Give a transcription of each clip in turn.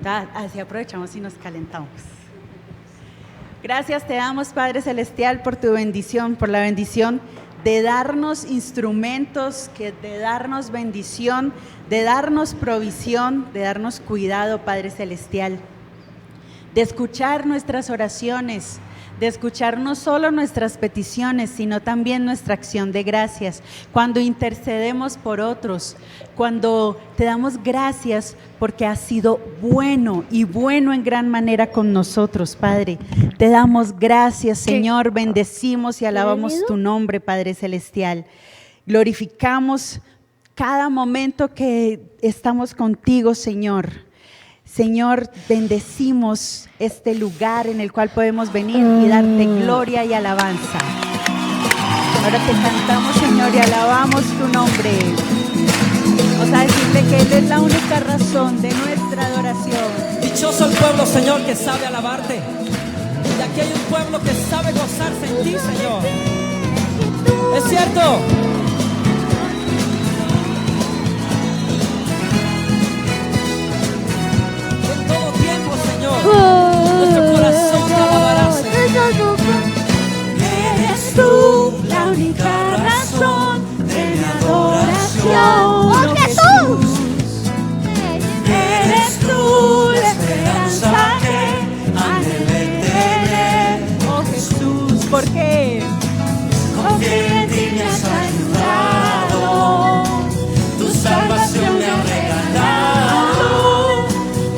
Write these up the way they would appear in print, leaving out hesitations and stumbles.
Así aprovechamos y nos calentamos. Gracias te damos, Padre Celestial, por tu bendición, por la bendición de darnos instrumentos, de darnos bendición, de darnos provisión, de darnos cuidado, Padre Celestial, de escuchar nuestras oraciones, de escuchar no solo nuestras peticiones, sino también nuestra acción de gracias. Cuando intercedemos por otros, cuando te damos gracias porque has sido bueno y bueno en gran manera con nosotros, Padre. Te damos gracias, Señor, bendecimos y alabamos tu nombre, Padre Celestial. Glorificamos cada momento que estamos contigo, Señor. Señor, bendecimos este lugar en el cual podemos venir y darte gloria y alabanza. Ahora te cantamos, Señor, y alabamos tu nombre. Vamos a decirle que Él es la única razón de nuestra adoración. Dichoso el pueblo, Señor, que sabe alabarte. Y aquí hay un pueblo que sabe gozarse en ti, Señor. Es cierto. Nuestro corazón te alabará, Señor. Eres tú la única razón de mi adoración. ¡Oh, Jesús! Eres tú la esperanza que anhelé tener. Oh Jesús, ¿por qué? Confío en ti, me has ayudado. Tu salvación me ha regalado.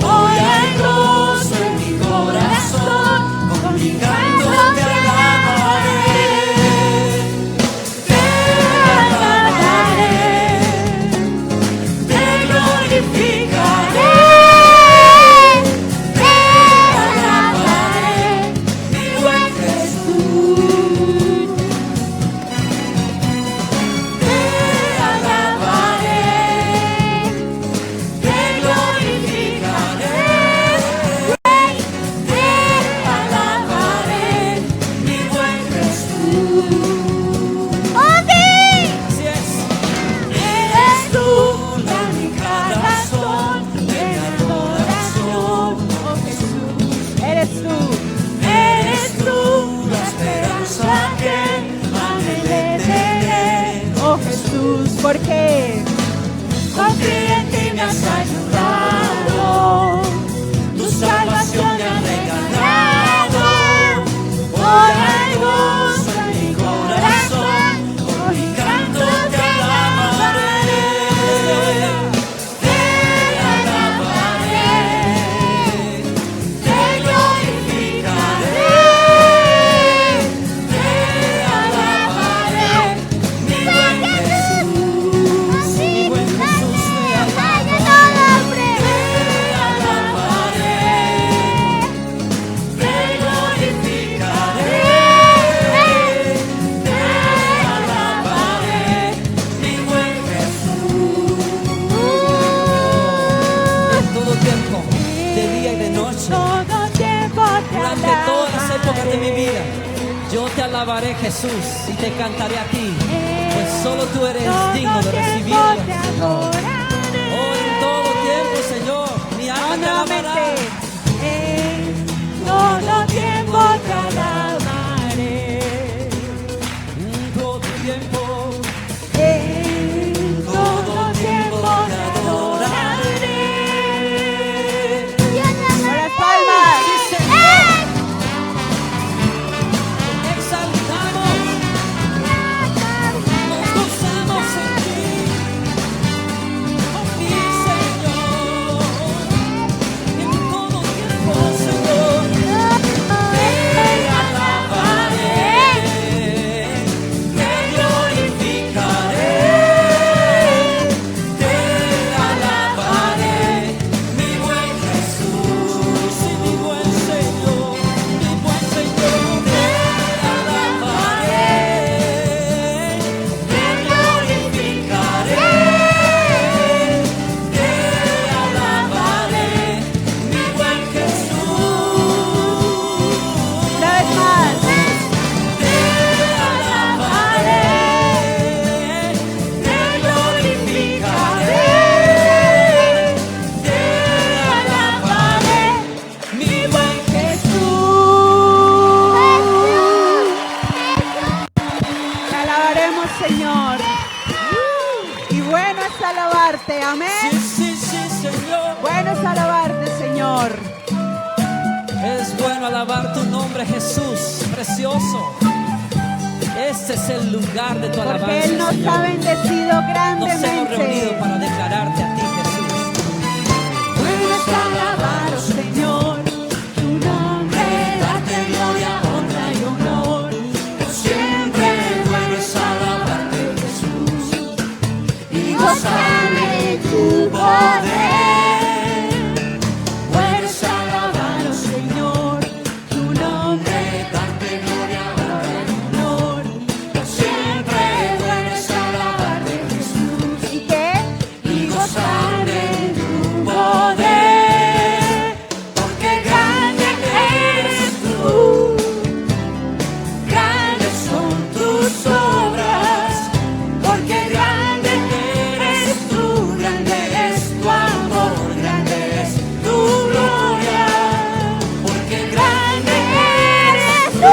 Hoy hay gozo en mi corazón, con mi canto te alabaré. Te alabaré, te glorificaré. Te alabaré, mi buen Jesús. Te alabaré, te glorificaré. Te alabaré, mi buen Jesús. ¡Oh, sí! Así es. Eres tú la única razón de mi adoración. Oh Jesús, eres tú. Eres tú la esperanza que anhelé tener. Oh Jesús, ¿por qué? Confío en ti, me has ayudado. Tu salvación me ha regalado. Hoy hay gozo en mi corazón. Con mi canto te alabaré. Te alabaré. Te glorificaré. Te alabaré. Mi buen Jesús. Mi buen Jesús, te alabo. Te alabaré. Te glorificaré. Te alabaré, mi buen Jesús. En todo tiempo, de día y de noche, Todo tiempo te durante todas las épocas de mi alabaré. vida, yo te alabaré, Jesús, y te cantaré a ti, pues solo tú eres digno de recibirlo. Oh, en todo tiempo, Señor, mi alma te alabará. Todo tiempo te alabaré. En todo tiempo, Todo tiempo te adoraré. Con las palmas. sí, Señor, exaltamos, nos gozamos en ti. Señor. Es bueno alabar tu nombre, Jesús, precioso. Este es el lugar de tu alabanza, Porque Él nos Señor. ha bendecido Nos hemos reunido grandemente. para declararte a ti, Jesús. Bueno es alabaros, Señor, tu nombre, darte gloria, honra y honor. Por siempre bueno es alabarte, Jesús, y gozar de tu poder. Bueno es alabaros, Señor, tu nombre, darte gloria, honra y honor. Por siempre bueno es alabarte, Jesús, ¿Y qué? y gozar de tu poder, porque grande eres tú, grandes son tus obras, porque grande eres tú, grande es tu amor, grande es tu gloria, porque grande eres tú,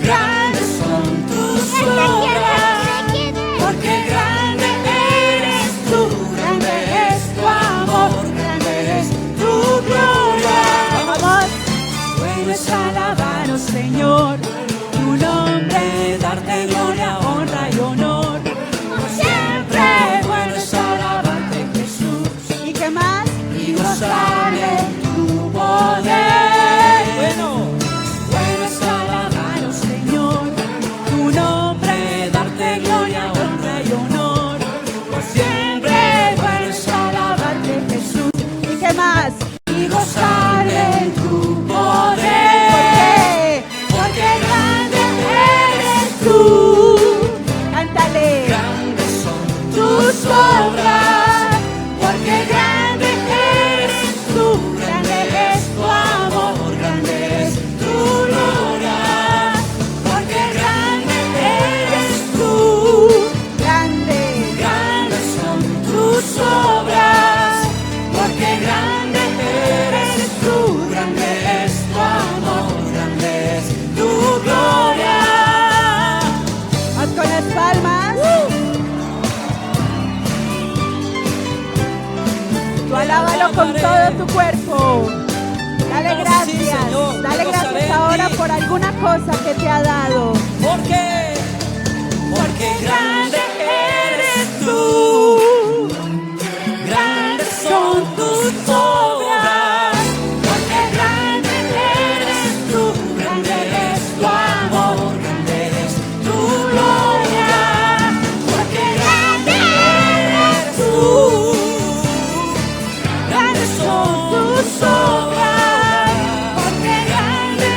grandes son tus obras, porque grande eres tú, grande es tu amor, grande es tu gloria. Vamos. Bueno es alabaros, Señor, tu nombre, darte gloria, honra y honor. Por siempre bueno es alabarte, Jesús, ¿Y qué más? y gozar de tu poder. Bueno es alabaros, Señor, tu nombre, darte gloria, honra y honor. Por siempre bueno es alabarte, Jesús, ¿Y qué más? y gozar de tu poder. Porque grande eres tú, Cántale. grandes son tus obras, porque grande eres tú, grande es tu amor, grande es tu gloria, porque grande eres tú, Grande. grandes son tus obras, porque grande eres tú, grande es tu amor, grande es tu gloria. Haz con las palmas. Tú alábalo con todo tu cuerpo. Dale Sí, gracias. Señor, Dale me gracias gozaré en ahora ti. por alguna cosa que te ha dado. ¿Por qué? Porque grande eres tú, grandes son tus obras, porque grande eres tú, grande es tu amor, grande es tu gloria, porque grande eres tú, grandes son tus obras, porque grande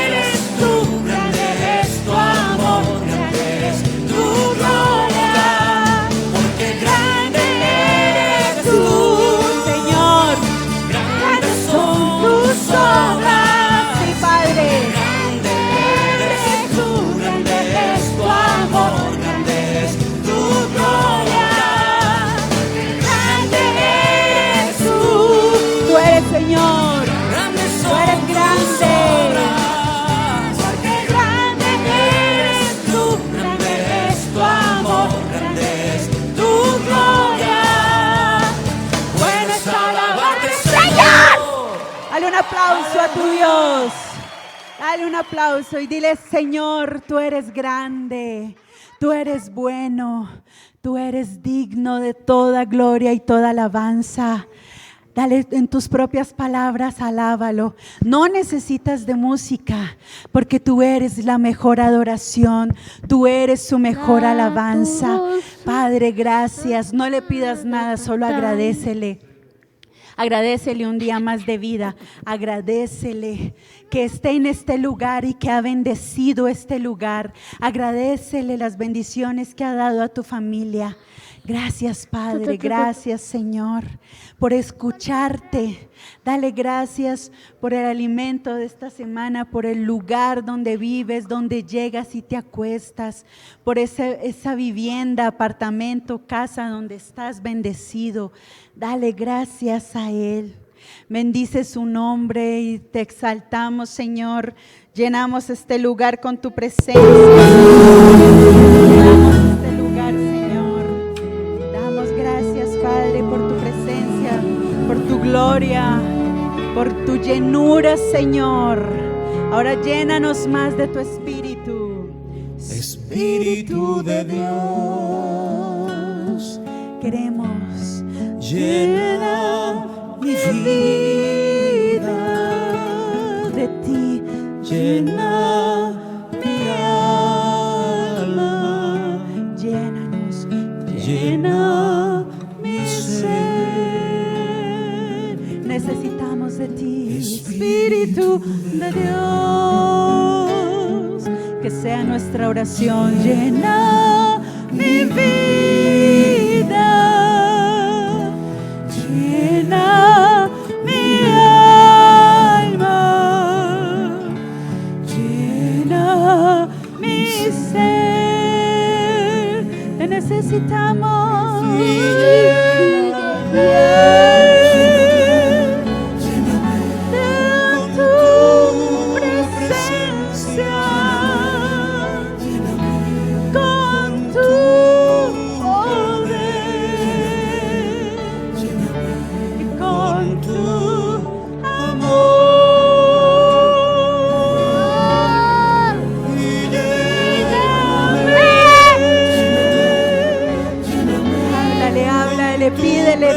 eres tú, grande es tu amor, grande es tu gloria, porque grande eres tú, Señor. grandes son tus obras, Sí, Padre. grande eres tú, grande es tu amor, grande es tu gloria, grande eres tú, Tú eres Señor. Grandes Tú eres son grande. tus obras. porque grande eres tú, grande es tu amor, grande es tu gloria. Bueno es alabarte, Señor. Dale un aplauso a tu Dios. Dale un aplauso y dile, Señor, tú eres grande, tú eres bueno, tú eres digno de toda gloria y toda alabanza. Dale en tus propias palabras, alábalo. No necesitas de música, porque tú eres la mejor adoración, tú eres su mejor alabanza. Padre, gracias. No le pidas nada, solo agradécele. Agradécele un día más de vida, agradécele que esté en este lugar y que ha bendecido este lugar. Agradécele las bendiciones que ha dado a tu familia. Gracias, Padre, gracias, Señor, por escucharte. Dale gracias por el alimento de esta semana, por el lugar donde vives, donde llegas y te acuestas, por esa vivienda, apartamento, casa donde estás bendecido. Dale gracias a Él. Bendice su nombre y te exaltamos, Señor. Llenamos este lugar con tu presencia. Llenamos este lugar, Señor. Damos gracias, Padre, por tu presencia, por tu gloria. gloria, por tu llenura, Señor. Ahora llénanos más de tu Espíritu. Espíritu de Dios, Queremos llena mi vida de ti. llena mi alma, Llénanos, llena mi ser. necesitamos de ti, Espíritu de Dios. Que sea nuestra oración. Llena mi vida, llena mi alma, llena mi ser. Te necesitamos.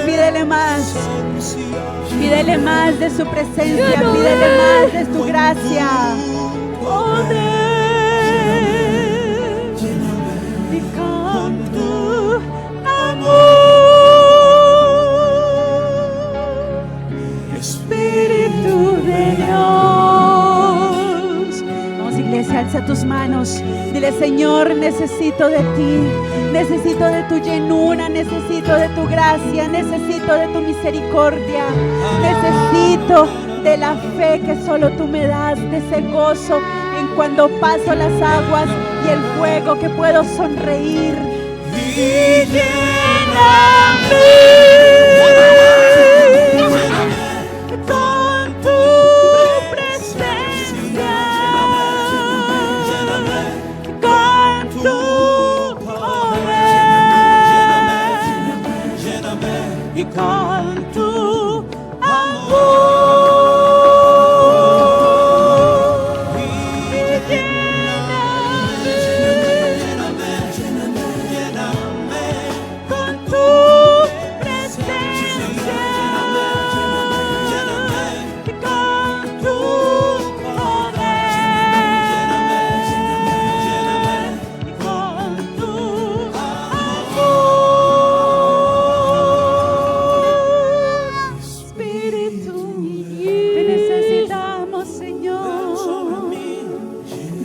Pídele más. Pídele más de su presencia. Pídele más de su gracia. Y con tu amor, Espíritu de Dios. Vamos, iglesia, alza tus manos. Dile: Señor, necesito de ti. Necesito de tu llenura, necesito de tu gracia, necesito de tu misericordia, necesito de la fe que solo tú me das, de ese gozo en cuando paso las aguas y el fuego, que puedo sonreír. Y lléname con tu presencia, con tu y con tu amor. Y lléname con tu presencia y con tu poder y con tu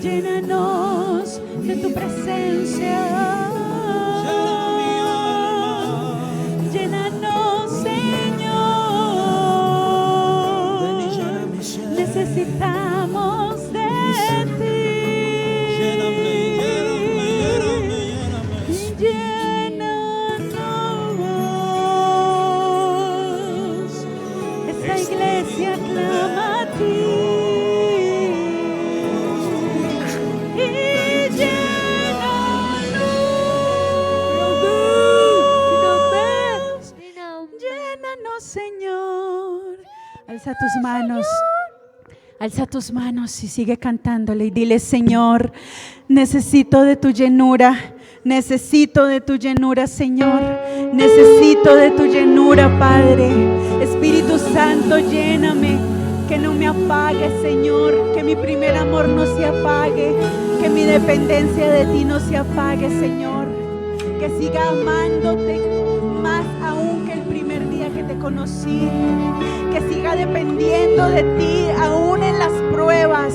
llénanos de tu presencia. Llénanos, Señor. Necesitamos de ti. Llénanos. Esta iglesia clama a ti. Señor, alza tus manos. Alza tus manos y sigue cantándole y dile: Señor, necesito de tu llenura. Necesito de tu llenura, Señor. Necesito de tu llenura, Padre. Espíritu Santo, lléname. Que no me apague, Señor. Que mi primer amor no se apague. Que mi dependencia de ti no se apague, Señor. Que siga amándote más aún que el primer día que te conocí. Que siga dependiendo de ti aún en las pruebas.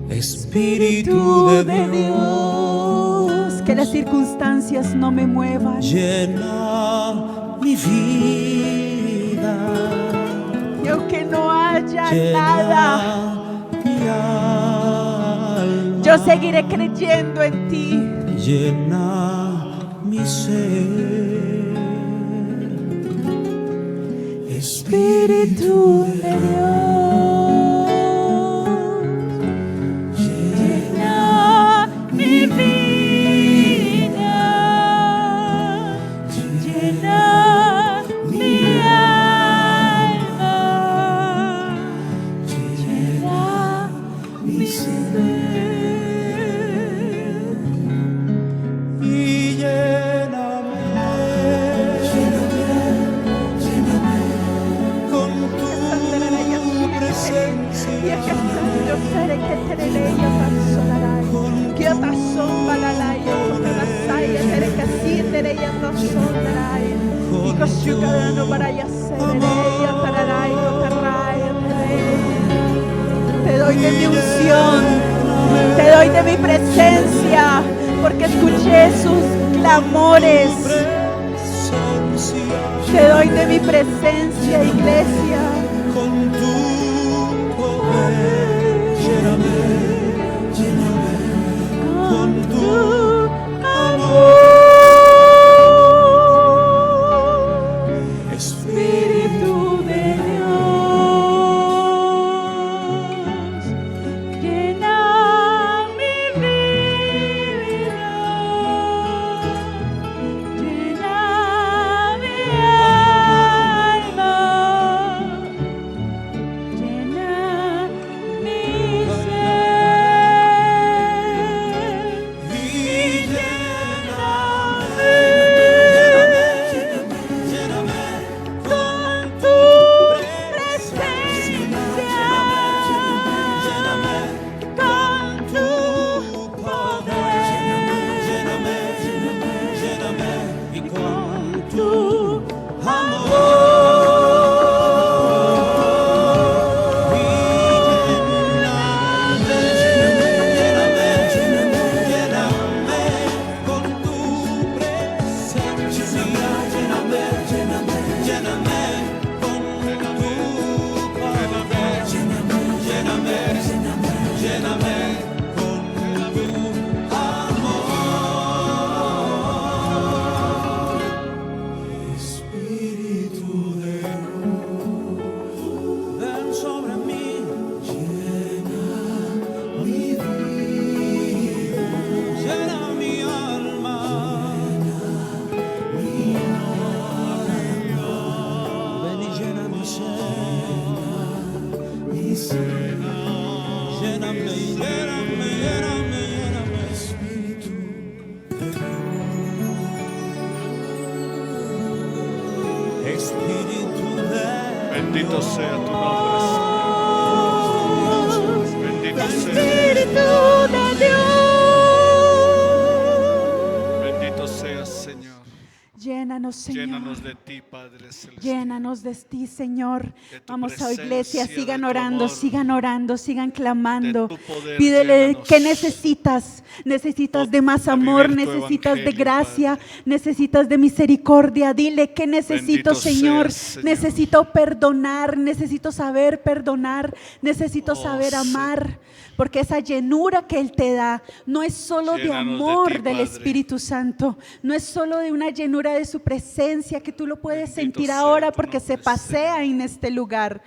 Espíritu de Dios, que las circunstancias no me muevan. Llena mi vida. Y aunque no haya Llena nada, mi alma. yo seguiré creyendo en ti. Llena mi ser. Espíritu de Dios, llena mi vida, llena mi alma. Te doy de mi unción, te doy de mi presencia, porque escuché sus clamores. Te doy de mi presencia, iglesia. Con tu poder, lléname, lléname, con tu amor. Espíritu de Dios, llena mi vida, llena mi alma, llena mi ser y lléname, lléname con tu presencia, lléname con tu poder, lléname y con tu amor. Espíritu de Dios, ven sobre mí, llena mi vida, llena mi alma, ven y llena mi ser, lléname, lléname, lléname, lléname, Espíritu de Dios, Espíritu de Bendito sea tu nombre, Señor. Bendito sea. Espíritu de Dios. Bendito seas, Señor. Llénanos, Señor. Llénanos de ti, Padre Celestial. Llénanos de ti, Señor. De tu Vamos a presencia, iglesia, de sigan tu orando, amor, sigan clamando. de tu poder, Pídele llénanos. qué necesitas. Necesitas de más a amor, vivir tu necesitas de evangelio, gracia, Padre. necesitas de misericordia. Dile que necesito, Bendito Señor. seas, Señor. Necesito perdonar, necesito saber perdonar, necesito saber amar. Porque esa llenura que Él te da no es solo de Llénanos de amor ti, del Padre. Espíritu Santo, no es solo de una llenura de su presencia que tú lo puedes Bendito sentir sea ahora tu porque se nombre, pasea Señor. en este lugar.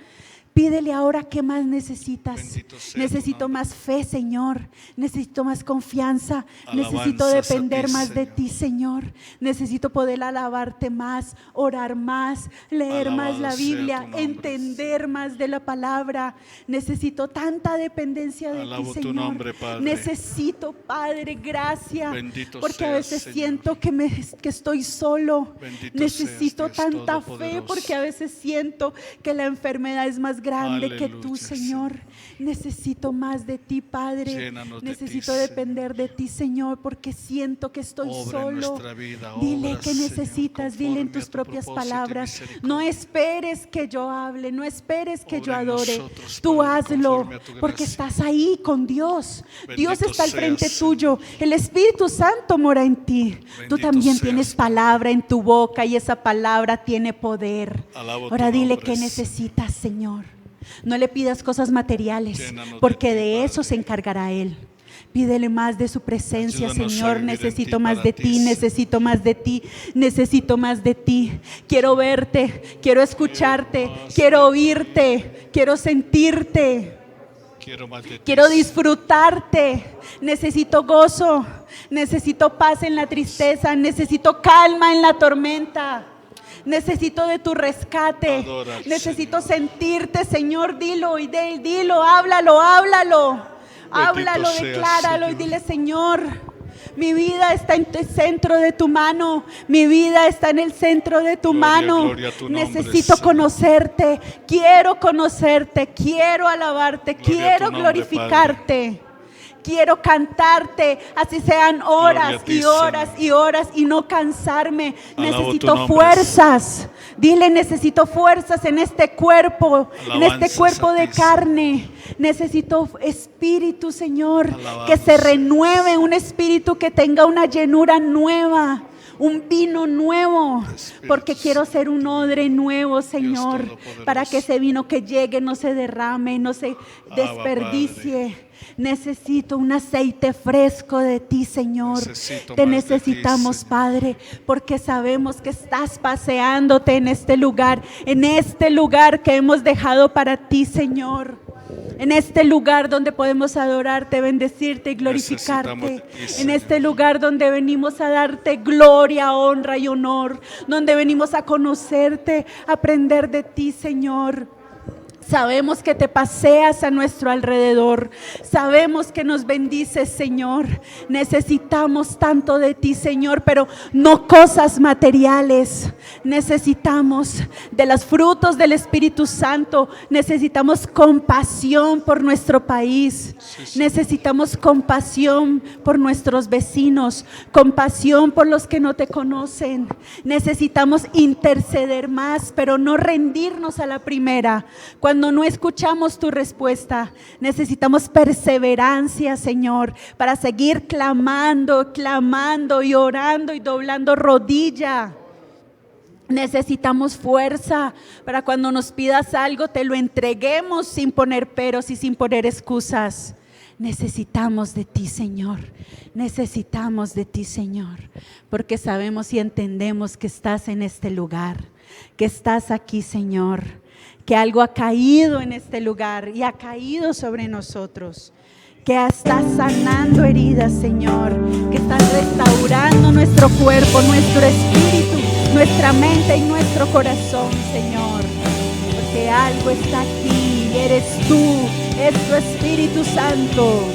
Pídele ahora qué más necesitas. Bendito sea tu Necesito nombre. más fe, Señor. Necesito más confianza. Alabanzas Necesito a depender ti, más de Señor. ti, Señor. Necesito poder alabarte más, orar más, leer más la Alabado sea Biblia, tu nombre, entender más de la palabra. Necesito tanta dependencia de Alabo ti, tu Señor. nombre, Padre. Necesito, Padre, gracia. Bendito Porque a seas, veces Señor. siento que estoy solo. Bendito Necesito seas, Dios tanta fe Todopoderoso. porque a veces siento que la enfermedad es más grande que tú, Aleluya, Señor. Necesito más de ti, Padre. Llénanos de Necesito ti, depender de ti, Señor, porque siento que estoy Obra en solo. nuestra vida, Dile obra, que Señor, necesitas, dile en conforme tus a tu propias propósito y palabras. misericordia. No esperes que yo hable, no esperes que yo Obra en adore. nosotros, Tú Padre, hazlo, conforme a tu porque gracia. estás ahí con Dios. Dios Bendito está al seas, frente Señor. tuyo. El Espíritu Santo mora en ti. Tú Bendito también seas, tienes Señor. palabra en tu boca y esa palabra tiene poder. Alabo tu Ahora dile nombre, qué Señor. necesitas, Señor. No le pidas cosas materiales, Llénanos de porque ti, de eso Padre. se encargará Él. Pídele más de su presencia, Ayúdanos a Señor. vivir en Necesito ti, más para de ti, ti, Señor. necesito más de ti, necesito más de ti. Quiero verte, quiero escucharte, más quiero oírte, quiero sentirte. Quiero más de ti. Quiero disfrutarte, necesito gozo, necesito paz en la tristeza, necesito calma en la tormenta, necesito de tu rescate, Adora al necesito Señor. sentirte, Señor, dilo y dilo, háblalo, háblalo, seas, decláralo y Señor. dile, Señor, mi vida está en el centro de tu mano, mi vida está en el centro de tu Gloria, mano. gloria a tu nombre, Necesito Señor. conocerte, quiero alabarte, Gloria a tu quiero nombre, glorificarte. Quiero cantarte, así sean horas Gloria a ti, y horas Señor. y horas y no cansarme. Alabo Necesito tu nombre, fuerzas. Dile, necesito fuerzas en este cuerpo, en este Alabanzas cuerpo a de ti, carne. Necesito espíritu, Señor, Alabanzas. que se renueve, un espíritu que tenga una llenura nueva, un vino nuevo, Espíritu porque quiero ser un Santo. odre nuevo, Señor, Todopoderoso. para que ese vino que llegue no se derrame, no se desperdicie. Necesito un aceite fresco de ti, Señor. Necesito Te más de necesitamos, ti, Señor. Padre, porque sabemos que estás paseándote en este lugar que hemos dejado para ti, Señor. En este lugar donde podemos adorarte, bendecirte y glorificarte. Necesitamos de ti, En Señor. este lugar donde venimos a darte gloria, honra y honor. Donde venimos a conocerte, a aprender de ti, Señor. Sabemos que te paseas a nuestro alrededor. Sabemos que nos bendices, Señor. Necesitamos tanto de ti, Señor, pero no cosas materiales. Necesitamos de los frutos del Espíritu Santo. Necesitamos compasión por nuestro país. Necesitamos compasión por nuestros vecinos. Compasión por los que no te conocen. Necesitamos interceder más, pero no rendirnos a la primera. Cuando no escuchamos tu respuesta, necesitamos perseverancia, Señor, para seguir clamando y orando y doblando rodilla. Necesitamos fuerza para cuando nos pidas algo, te lo entreguemos sin poner peros y sin poner excusas. Necesitamos de ti, Señor. Necesitamos de ti, Señor, porque sabemos y entendemos que estás en este lugar, que estás aquí, Señor, que algo ha caído en este lugar y ha caído sobre nosotros, que estás sanando heridas, Señor, que estás restaurando nuestro cuerpo, nuestro espíritu, nuestra mente y nuestro corazón, Señor, porque algo está aquí y eres tú, es tu Espíritu Santo.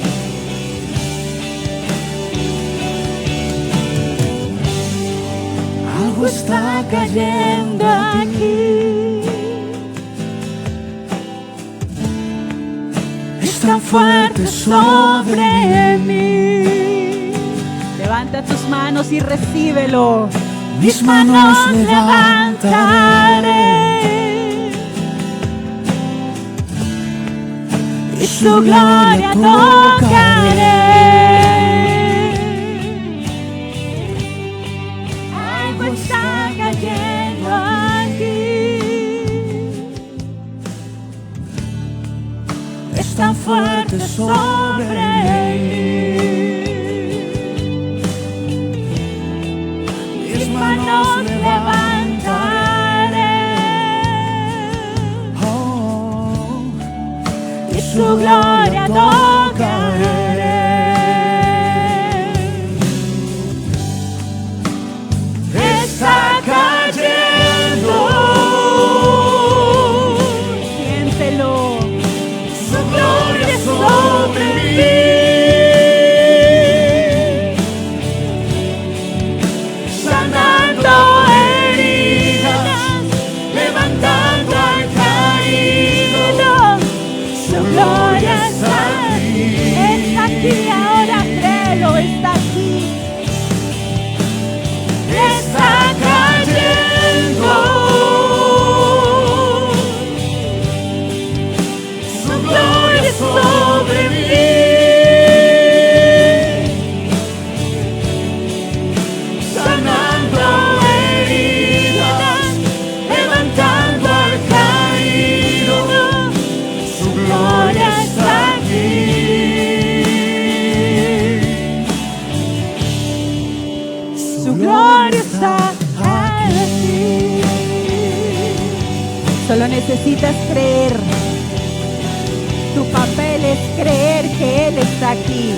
Algo está cayendo aquí. Es tan fuerte sobre mí. Levanta tus manos y recíbelo. Mis manos levantaré y su gloria tocaré. Algo está cayendo aquí. Es tan fuerte sobre mí. Mis manos levantaré y su gloria tocaré. Está cayendo, Siéntelo. su gloria sobre mí. Sanando heridas, levantando al caído, su gloria está aquí. Está aquí ahora, créelo, está aquí. Está cayendo, su gloria sobre mí. Sanando heridas, levantando al caído, su gloria está aquí. Su gloria está aquí. Solo necesitas creer. Tu papel es creer que Él está aquí.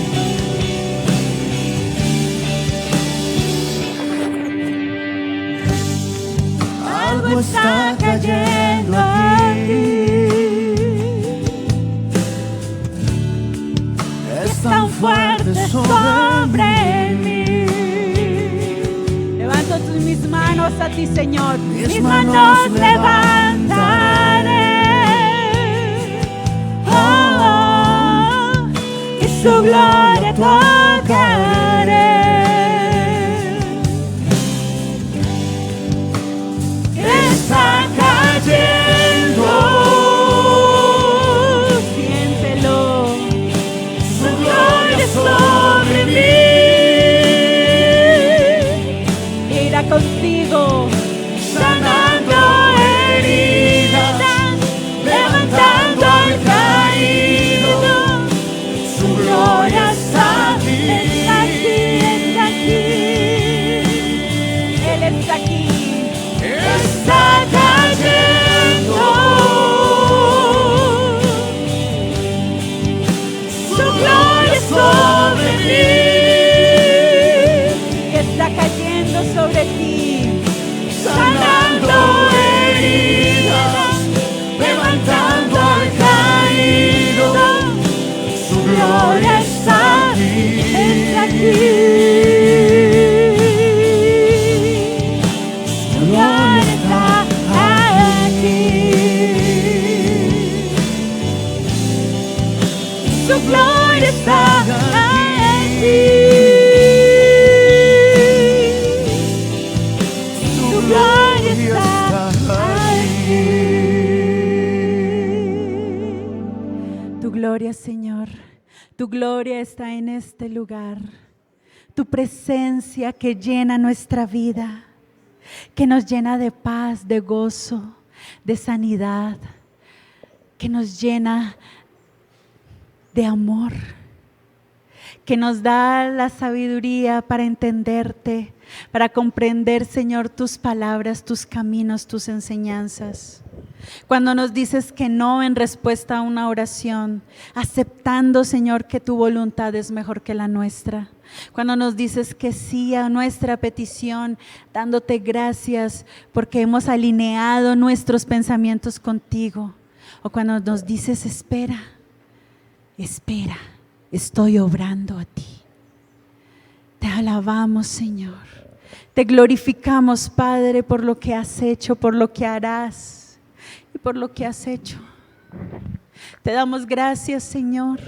Algo está cayendo aquí. Es tan fuerte sobre mí. Levanto mis manos a ti, Señor. Mis manos levantaré. Y su su gloria tocaré. Está cayendo, siéntelo, su gloria sobre mí. Irá contigo, sanando heridas, levantando al caído. Su gloria está aquí, está aquí, Él está aquí. Está cayendo, su gloria sobre mí, está cayendo sobre ti, sanando heridas, levantando al caído. Su gloria está aquí, está aquí. Su gloria está aquí. Su gloria está aquí. Su gloria está aquí. Tu gloria, Señor, tu gloria está en este lugar. Tu presencia que llena nuestra vida, que nos llena de paz, de gozo, de sanidad, que nos llena de amor, que nos da la sabiduría para entenderte, para comprender, Señor, tus palabras, tus caminos, tus enseñanzas. Cuando nos dices que no en respuesta a una oración, aceptando, Señor, que tu voluntad es mejor que la nuestra. Cuando nos dices que sí a nuestra petición, dándote gracias porque hemos alineado nuestros pensamientos contigo. O cuando nos dices espera, espera, estoy obrando a ti. Te alabamos, Señor. Te glorificamos, Padre, por lo que has hecho, por lo que harás y por lo que has hecho. Te damos gracias, Señor.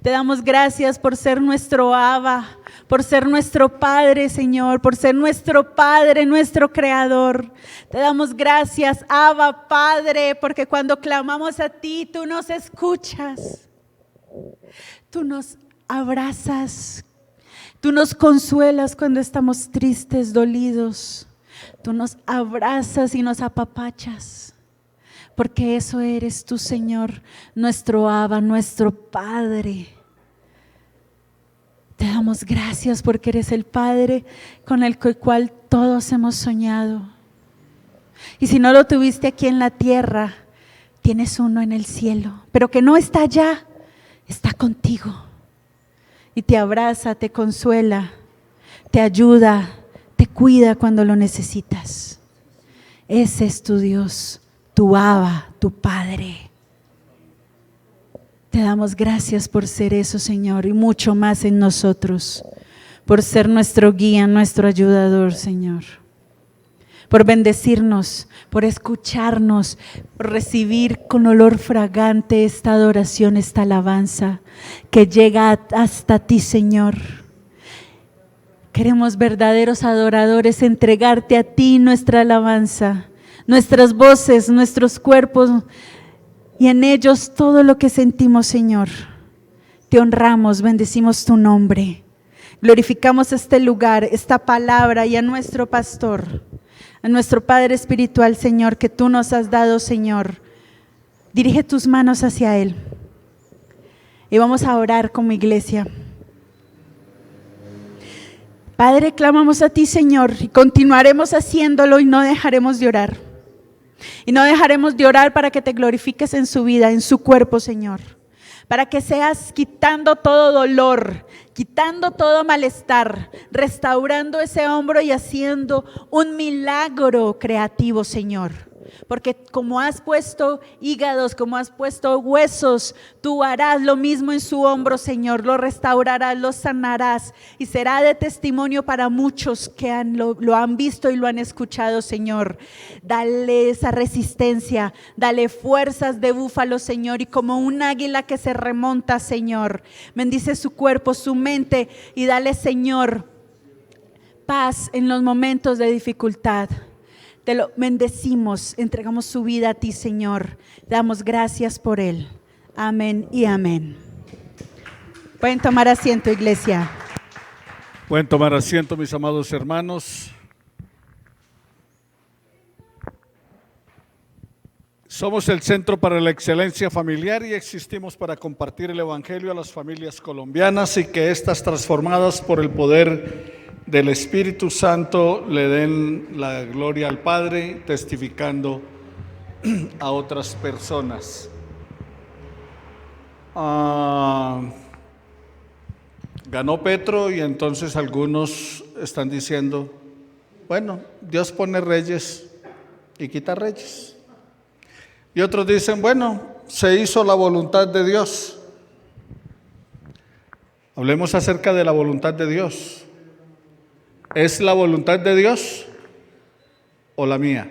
Te damos gracias por ser nuestro Abba, por ser nuestro Padre, Señor, por ser nuestro Padre, nuestro Creador. Te damos gracias, Abba, Padre, porque cuando clamamos a ti, tú nos escuchas. Tú nos abrazas, tú nos consuelas cuando estamos tristes, dolidos. Tú nos abrazas y nos apapachas. Porque eso eres tú, Señor, nuestro Abba, nuestro Padre. Te damos gracias porque eres el Padre con el cual todos hemos soñado. Y si no lo tuviste aquí en la tierra, tienes uno en el cielo, pero que no está allá, está contigo. Y te abraza, te consuela, te ayuda, te cuida cuando lo necesitas. Ese es tu Dios, tu Abba, tu Padre. Te damos gracias por ser eso, Señor, y mucho más en nosotros, por ser nuestro guía, nuestro ayudador, Señor, por bendecirnos, por escucharnos, por recibir con olor fragante esta adoración, esta alabanza que llega hasta ti, Señor. Queremos verdaderos adoradores, entregarte a ti nuestra alabanza, nuestras voces, nuestros cuerpos y en ellos todo lo que sentimos, Señor. Te honramos, bendecimos tu nombre, glorificamos este lugar, esta palabra y a nuestro pastor, a nuestro Padre espiritual, Señor, que tú nos has dado, Señor. Dirige tus manos hacia Él y vamos a orar como iglesia. Padre, clamamos a ti, Señor, y continuaremos haciéndolo y no dejaremos de orar. Y no dejaremos de orar para que te glorifiques en su vida, en su cuerpo, Señor. Para que seas quitando todo dolor, quitando todo malestar, restaurando ese hombro y haciendo un milagro creativo, Señor. porque como has puesto hígados, como has puesto huesos, tú harás lo mismo en su hombro, Señor, lo restaurarás, lo sanarás y será de testimonio para muchos que lo han visto y lo han escuchado, Señor. Dale esa resistencia, dale fuerzas de búfalo, Señor, y como un águila que se remonta, Señor, bendice su cuerpo, su mente y dale, Señor, paz en los momentos de dificultad. Te lo bendecimos, entregamos su vida a ti, Señor. Damos gracias por él. Amén y amén. Pueden tomar asiento, iglesia. Pueden tomar asiento, mis amados hermanos. Somos el Centro para la Excelencia Familiar y existimos para compartir el Evangelio a las familias colombianas y que éstas, transformadas por el poder del Espíritu Santo, le den la gloria al Padre, testificando a otras personas. Ganó Petro y entonces algunos están diciendo, bueno, Dios pone reyes y quita reyes. Y otros dicen, bueno, se hizo la voluntad de Dios. Hablemos acerca de la voluntad de Dios. ¿Es la voluntad de Dios o la mía?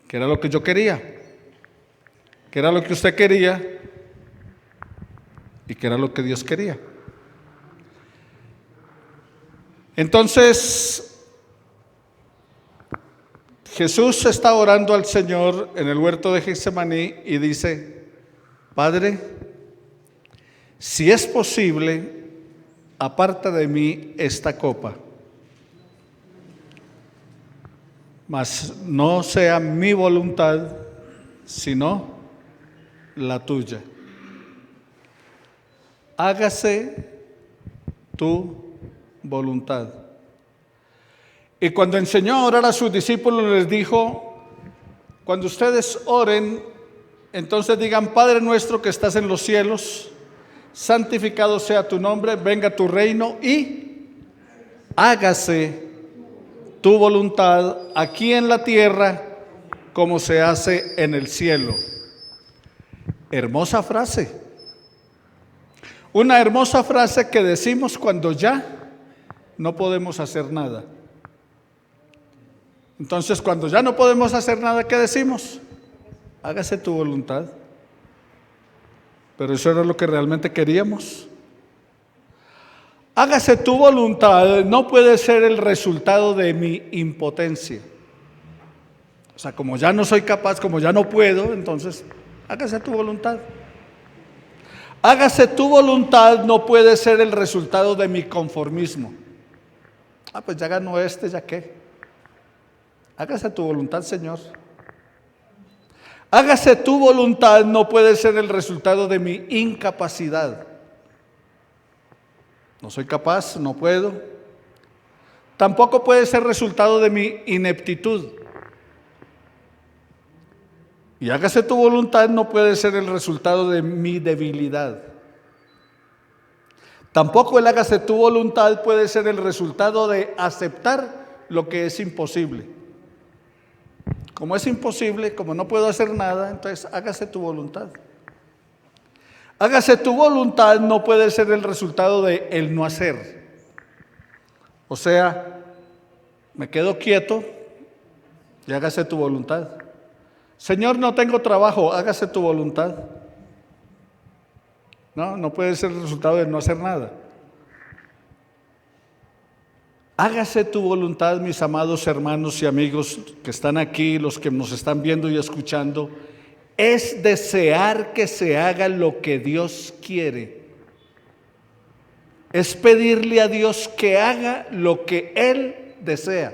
¿Qué era lo que yo quería? ¿Qué era lo que usted quería? ¿Y qué era lo que Dios quería? Entonces, Jesús está orando al Señor en el huerto de Getsemaní y dice, Padre, si es posible, aparta de mí esta copa, mas no sea mi voluntad, sino la tuya. Hágase tu voluntad. Y cuando enseñó a orar a sus discípulos, les dijo, cuando ustedes oren, entonces digan, Padre nuestro que estás en los cielos, santificado sea tu nombre, venga tu reino y hágase tu voluntad aquí en la tierra como se hace en el cielo. Hermosa frase. Una hermosa frase que decimos cuando ya no podemos hacer nada. Entonces, cuando ya no podemos hacer nada, ¿qué decimos? Hágase tu voluntad. Pero eso era lo que realmente queríamos. Hágase tu voluntad no puede ser el resultado de mi impotencia. O sea, como ya no soy capaz, como ya no puedo, entonces hágase tu voluntad. Hágase tu voluntad no puede ser el resultado de mi conformismo. Pues ya ganó ya qué. Hágase tu voluntad, Señor. Hágase tu voluntad no puede ser el resultado de mi incapacidad. No soy capaz, no puedo. Tampoco puede ser resultado de mi ineptitud. Y hágase tu voluntad no puede ser el resultado de mi debilidad. Tampoco el hágase tu voluntad puede ser el resultado de aceptar lo que es imposible. Como es imposible, como no puedo hacer nada, entonces hágase tu voluntad. Hágase tu voluntad no puede ser el resultado de el no hacer. O sea, me quedo quieto y hágase tu voluntad. Señor, no tengo trabajo, hágase tu voluntad. No puede ser el resultado de no hacer nada. Hágase tu voluntad, mis amados hermanos y amigos que están aquí, los que nos están viendo y escuchando, es desear que se haga lo que Dios quiere. Es pedirle a Dios que haga lo que Él desea.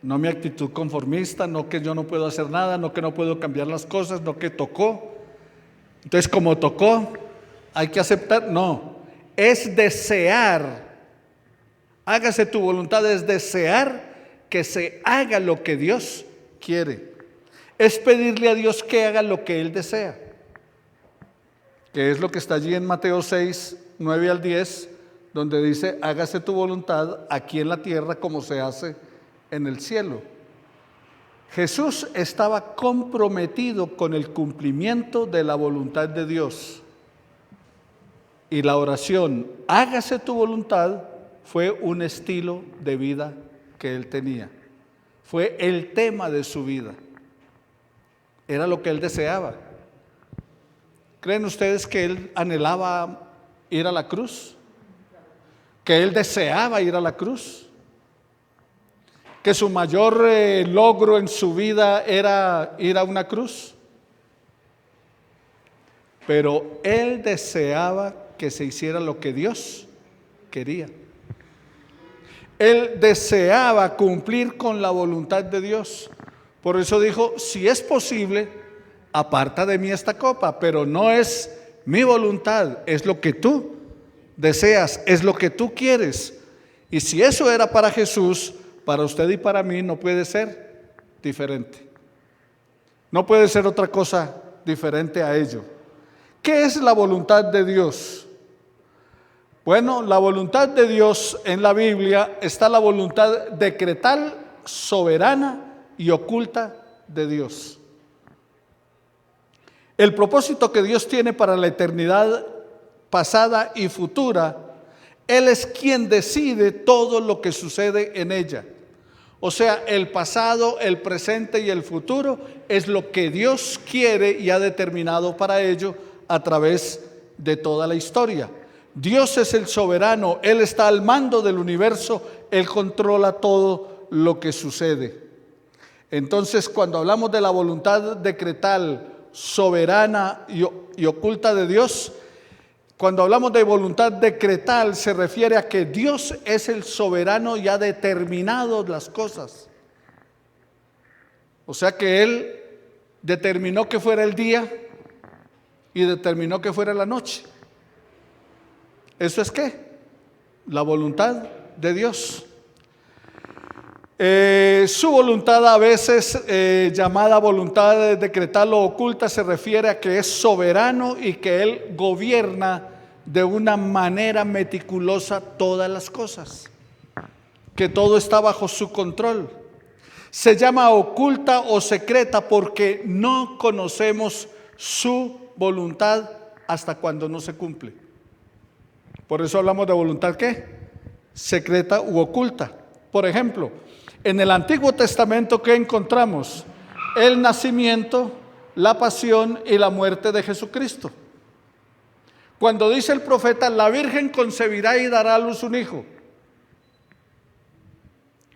No mi actitud conformista, no que yo no puedo hacer nada, no que no puedo cambiar las cosas, no que tocó. Entonces, como tocó, hay que aceptar. No, es desear. Hágase tu voluntad, es desear que se haga lo que Dios quiere. Es pedirle a Dios que haga lo que Él desea. Que es lo que está allí en Mateo 6, 9 al 10, donde dice, hágase tu voluntad aquí en la tierra como se hace en el cielo. Jesús estaba comprometido con el cumplimiento de la voluntad de Dios. Y la oración, hágase tu voluntad, fue un estilo de vida que él tenía. Fue el tema de su vida. Era lo que él deseaba. ¿Creen ustedes que él anhelaba ir a la cruz? ¿Que él deseaba ir a la cruz? ¿Que su mayor logro en su vida era ir a una cruz? Pero él deseaba que se hiciera lo que Dios quería. Él deseaba cumplir con la voluntad de Dios. Por eso dijo, si es posible, aparta de mí esta copa, pero no es mi voluntad, es lo que tú deseas, es lo que tú quieres. Y si eso era para Jesús, para usted y para mí no puede ser diferente. No puede ser otra cosa diferente a ello. ¿Qué es la voluntad de Dios? Bueno, la voluntad de Dios en la Biblia está la voluntad decretal, soberana y oculta de Dios. El propósito que Dios tiene para la eternidad pasada y futura, Él es quien decide todo lo que sucede en ella. O sea, el pasado, el presente y el futuro es lo que Dios quiere y ha determinado para ello a través de toda la historia. Dios es el soberano, Él está al mando del universo, Él controla todo lo que sucede. Entonces, cuando hablamos de la voluntad decretal, soberana y oculta de Dios, cuando hablamos de voluntad decretal se refiere a que Dios es el soberano y ha determinado las cosas. O sea que Él determinó que fuera el día y determinó que fuera la noche. ¿Eso es qué? La voluntad de Dios. Su voluntad, a veces llamada voluntad decretal o oculta, se refiere a que es soberano y que Él gobierna de una manera meticulosa todas las cosas, que todo está bajo su control. Se llama oculta o secreta porque no conocemos su voluntad hasta cuando no se cumple. Por eso hablamos de voluntad ¿qué? Secreta u oculta. Por ejemplo, en el Antiguo Testamento, ¿qué encontramos? El nacimiento, la pasión y la muerte de Jesucristo. Cuando dice el profeta, la Virgen concebirá y dará a luz un hijo.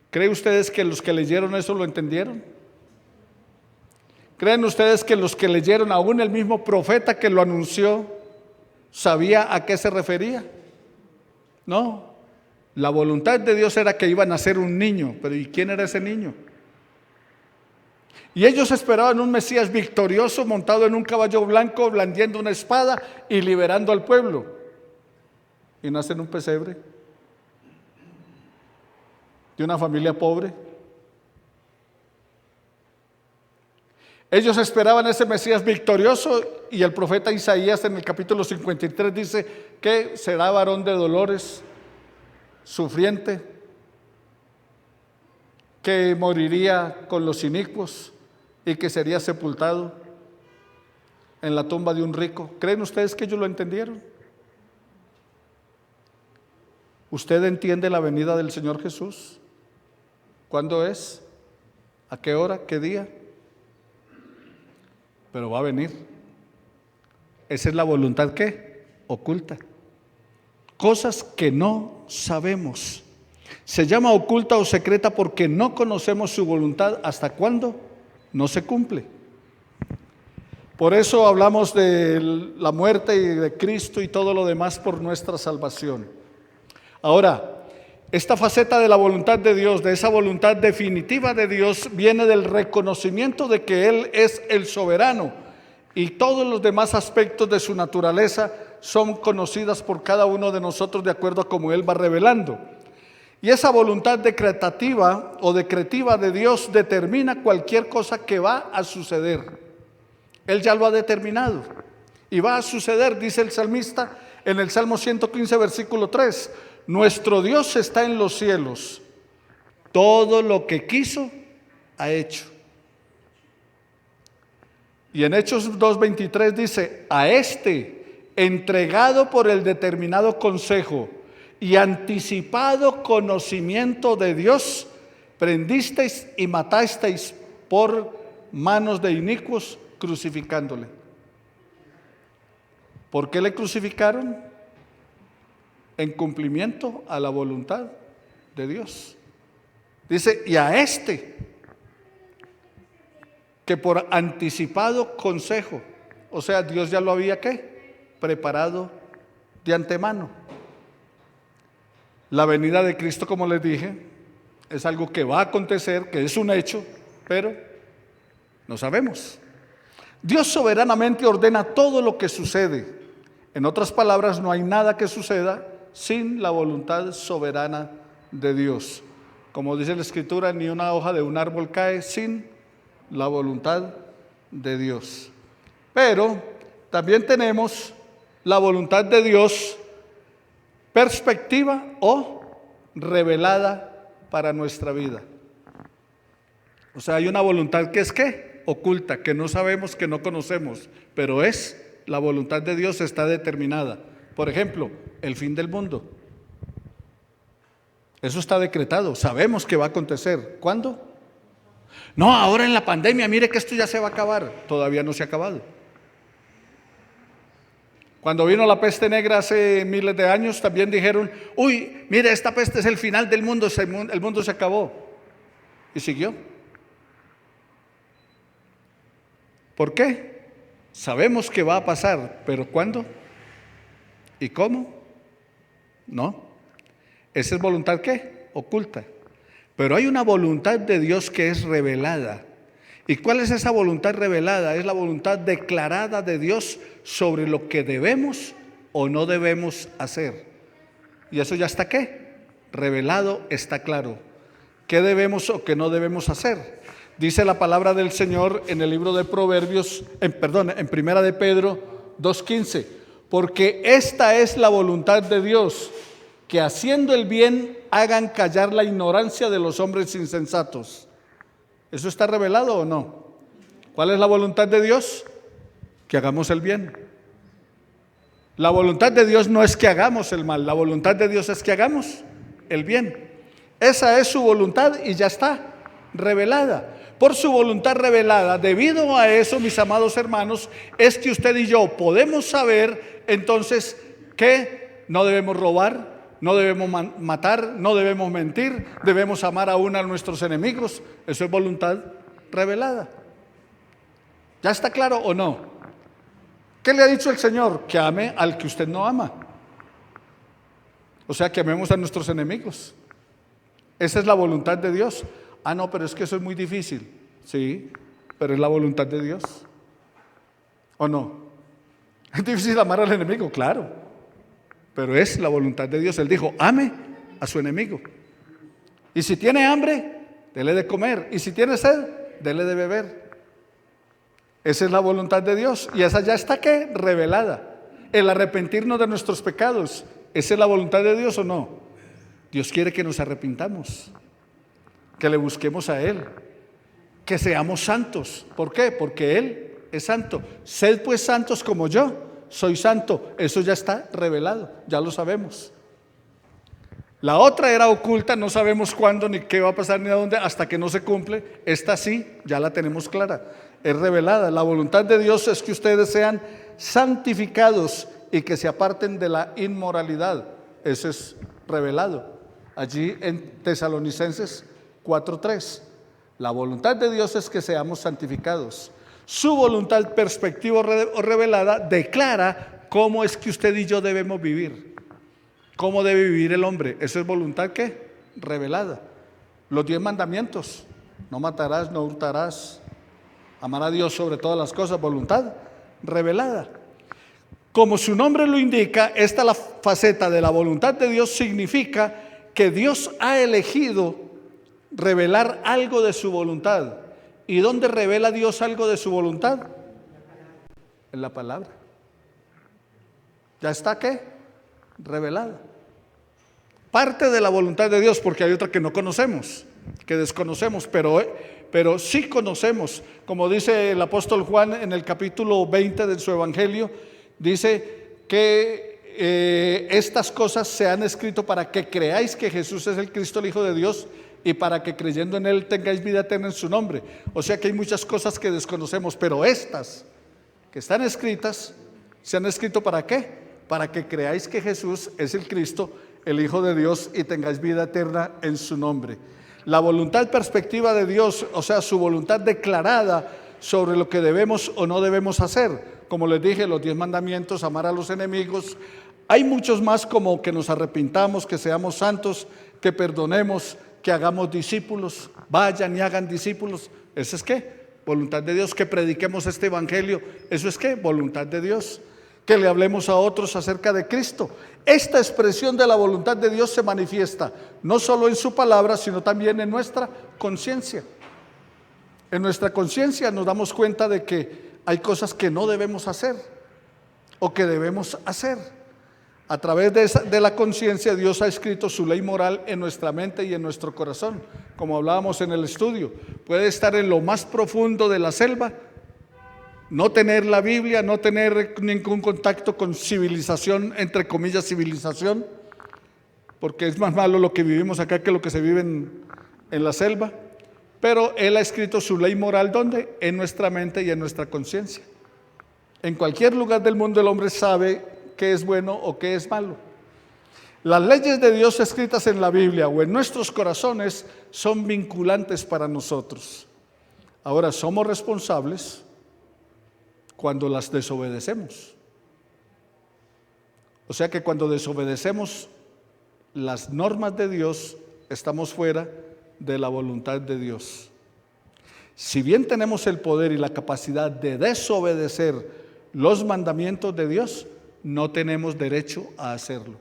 ¿Creen ustedes que los que leyeron eso lo entendieron? ¿Creen ustedes que los que leyeron, aún el mismo profeta que lo anunció, sabía a qué se refería? No. La voluntad de Dios era que iba a nacer un niño, pero ¿y quién era ese niño? Y ellos esperaban un Mesías victorioso montado en un caballo blanco, blandiendo una espada y liberando al pueblo. Y nace en un pesebre de una familia pobre. Ellos esperaban ese Mesías victorioso y el profeta Isaías en el capítulo 53 dice que será varón de dolores, sufriente, que moriría con los inicuos y que sería sepultado en la tumba de un rico. ¿Creen ustedes que ellos lo entendieron? ¿Usted entiende la venida del Señor Jesús? ¿Cuándo es? ¿A qué hora? ¿Qué día? Pero va a venir. Esa es la voluntad ¿qué? Oculta. Cosas que no sabemos. Se llama oculta o secreta porque no conocemos su voluntad hasta cuándo no se cumple. Por eso hablamos de la muerte y de Cristo y todo lo demás por nuestra salvación. Ahora, esta faceta de la voluntad de Dios, de esa voluntad definitiva de Dios, viene del reconocimiento de que Él es el soberano y todos los demás aspectos de su naturaleza son conocidas por cada uno de nosotros de acuerdo a cómo Él va revelando. Y esa voluntad decretativa o decretiva de Dios determina cualquier cosa que va a suceder. Él ya lo ha determinado y va a suceder, dice el salmista en el Salmo 115, versículo 3. Nuestro Dios está en los cielos todo lo que quiso, ha hecho. Y en Hechos 2:23 dice, a este, entregado por el determinado consejo y anticipado conocimiento de Dios, prendisteis y matasteis por manos de inicuos, crucificándole. ¿Por qué le crucificaron? En cumplimiento a la voluntad de Dios. Dice, y a este, que por anticipado consejo, o sea, Dios ya lo había, ¿qué? Preparado de antemano. La venida de Cristo, como les dije, es algo que va a acontecer, que es un hecho, pero no sabemos. Dios soberanamente ordena todo lo que sucede. En otras palabras, no hay nada que suceda sin la voluntad soberana de Dios. Como dice la Escritura, ni una hoja de un árbol cae sin la voluntad de Dios. Pero también tenemos la voluntad de Dios perspectiva o revelada para nuestra vida. O sea, hay una voluntad que es ¿qué? Oculta, que no sabemos, que no conocemos, pero es la voluntad de Dios, está determinada. Por ejemplo, el fin del mundo. Eso está decretado, sabemos que va a acontecer. ¿Cuándo? No, ahora en la pandemia, mire que esto ya se va a acabar. Todavía no se ha acabado. Cuando vino la peste negra hace miles de años, también dijeron, uy, mire, esta peste es el final del mundo, el mundo se acabó. Y siguió. ¿Por qué? Sabemos que va a pasar, pero ¿cuándo? ¿Y cómo? No. Esa es voluntad ¿qué? Oculta. Pero hay una voluntad de Dios que es revelada. ¿Y cuál es esa voluntad revelada? Es la voluntad declarada de Dios sobre lo que debemos o no debemos hacer. Y eso ya está ¿qué? Revelado, está claro. ¿Qué debemos o qué no debemos hacer? Dice la palabra del Señor en el libro de Proverbios, en Primera de Pedro 2:15, porque esta es la voluntad de Dios, que haciendo el bien hagan callar la ignorancia de los hombres insensatos. ¿Eso está revelado o no? ¿Cuál es la voluntad de Dios? Que hagamos el bien. La voluntad de Dios no es que hagamos el mal, la voluntad de Dios es que hagamos el bien. Esa es su voluntad y ya está revelada. Por su voluntad revelada, debido a eso, mis amados hermanos, es que usted y yo podemos saber entonces que no debemos robar, no debemos matar, no debemos mentir, debemos amar aún a nuestros enemigos. Eso es voluntad revelada. ¿Ya está claro o no? ¿Qué le ha dicho el Señor? Que ame al que usted no ama. O sea, que amemos a nuestros enemigos. Esa es la voluntad de Dios. Ah, no, pero es que eso es muy difícil. Sí, pero es la voluntad de Dios. ¿O no? Es difícil amar al enemigo, claro, pero es la voluntad de Dios. Él dijo, ame a su enemigo. Y si tiene hambre, dele de comer. Y si tiene sed, dele de beber. Esa es la voluntad de Dios. Y esa ya está ¿qué? Revelada. El arrepentirnos de nuestros pecados. ¿Esa es la voluntad de Dios o no? Dios quiere que nos arrepintamos, que le busquemos a Él, que seamos santos. ¿Por qué? Porque Él es santo. Sed pues santos como yo soy santo. Eso ya está revelado, ya lo sabemos. La otra era oculta, no sabemos cuándo, ni qué va a pasar, ni a dónde, hasta que no se cumple. Esta sí, ya la tenemos clara, es revelada. La voluntad de Dios es que ustedes sean santificados y que se aparten de la inmoralidad. Eso es revelado. Allí en Tesalonicenses 4:3. La voluntad de Dios es que seamos santificados. Su voluntad perspectiva o revelada declara cómo es que usted y yo debemos vivir. ¿Cómo debe vivir el hombre? Eso es voluntad ¿qué? Revelada. Los 10 mandamientos. No matarás, no hurtarás. Amar a Dios sobre todas las cosas. Voluntad revelada. Como su nombre lo indica, esta la faceta de la voluntad de Dios significa que Dios ha elegido revelar algo de su voluntad. ¿Y dónde revela Dios algo de su voluntad? En la palabra. ¿Ya está qué? Revelada. Parte de la voluntad de Dios, porque hay otra que no conocemos. que desconocemos, pero sí conocemos. Como dice el apóstol Juan en el capítulo 20 de su evangelio, dice que estas cosas se han escrito para que creáis que Jesús es el Cristo, el Hijo de Dios, y para que creyendo en Él tengáis vida eterna en su nombre. O sea que hay muchas cosas que desconocemos, pero estas que están escritas, ¿se han escrito para qué? Para que creáis que Jesús es el Cristo, el Hijo de Dios, y tengáis vida eterna en su nombre. La voluntad perspectiva de Dios, o sea, su voluntad declarada sobre lo que debemos o no debemos hacer. Como les dije, los 10 mandamientos, amar a los enemigos. Hay muchos más, como que nos arrepintamos, que seamos santos, que perdonemos, que hagamos discípulos, vayan y hagan discípulos. ¿Eso es qué? Voluntad de Dios. Que prediquemos este evangelio. ¿Eso es qué? Voluntad de Dios. Que le hablemos a otros acerca de Cristo. Esta expresión de la voluntad de Dios se manifiesta no solo en su palabra, sino también en nuestra conciencia. En nuestra conciencia nos damos cuenta de que hay cosas que no debemos hacer o que debemos hacer. A través de la conciencia, Dios ha escrito su ley moral en nuestra mente y en nuestro corazón. Como hablábamos en el estudio, puede estar en lo más profundo de la selva, no tener la Biblia, no tener ningún contacto con civilización, entre comillas civilización, porque es más malo lo que vivimos acá que lo que se vive en la selva. Pero Él ha escrito su ley moral, ¿dónde? En nuestra mente y en nuestra conciencia. En cualquier lugar del mundo el hombre sabe qué es bueno o qué es malo. Las leyes de Dios escritas en la Biblia o en nuestros corazones son vinculantes para nosotros. Ahora, somos responsables cuando las desobedecemos. O sea que cuando desobedecemos las normas de Dios, estamos fuera de la voluntad de Dios. Si bien tenemos el poder y la capacidad de desobedecer los mandamientos de Dios, no tenemos derecho a hacerlo.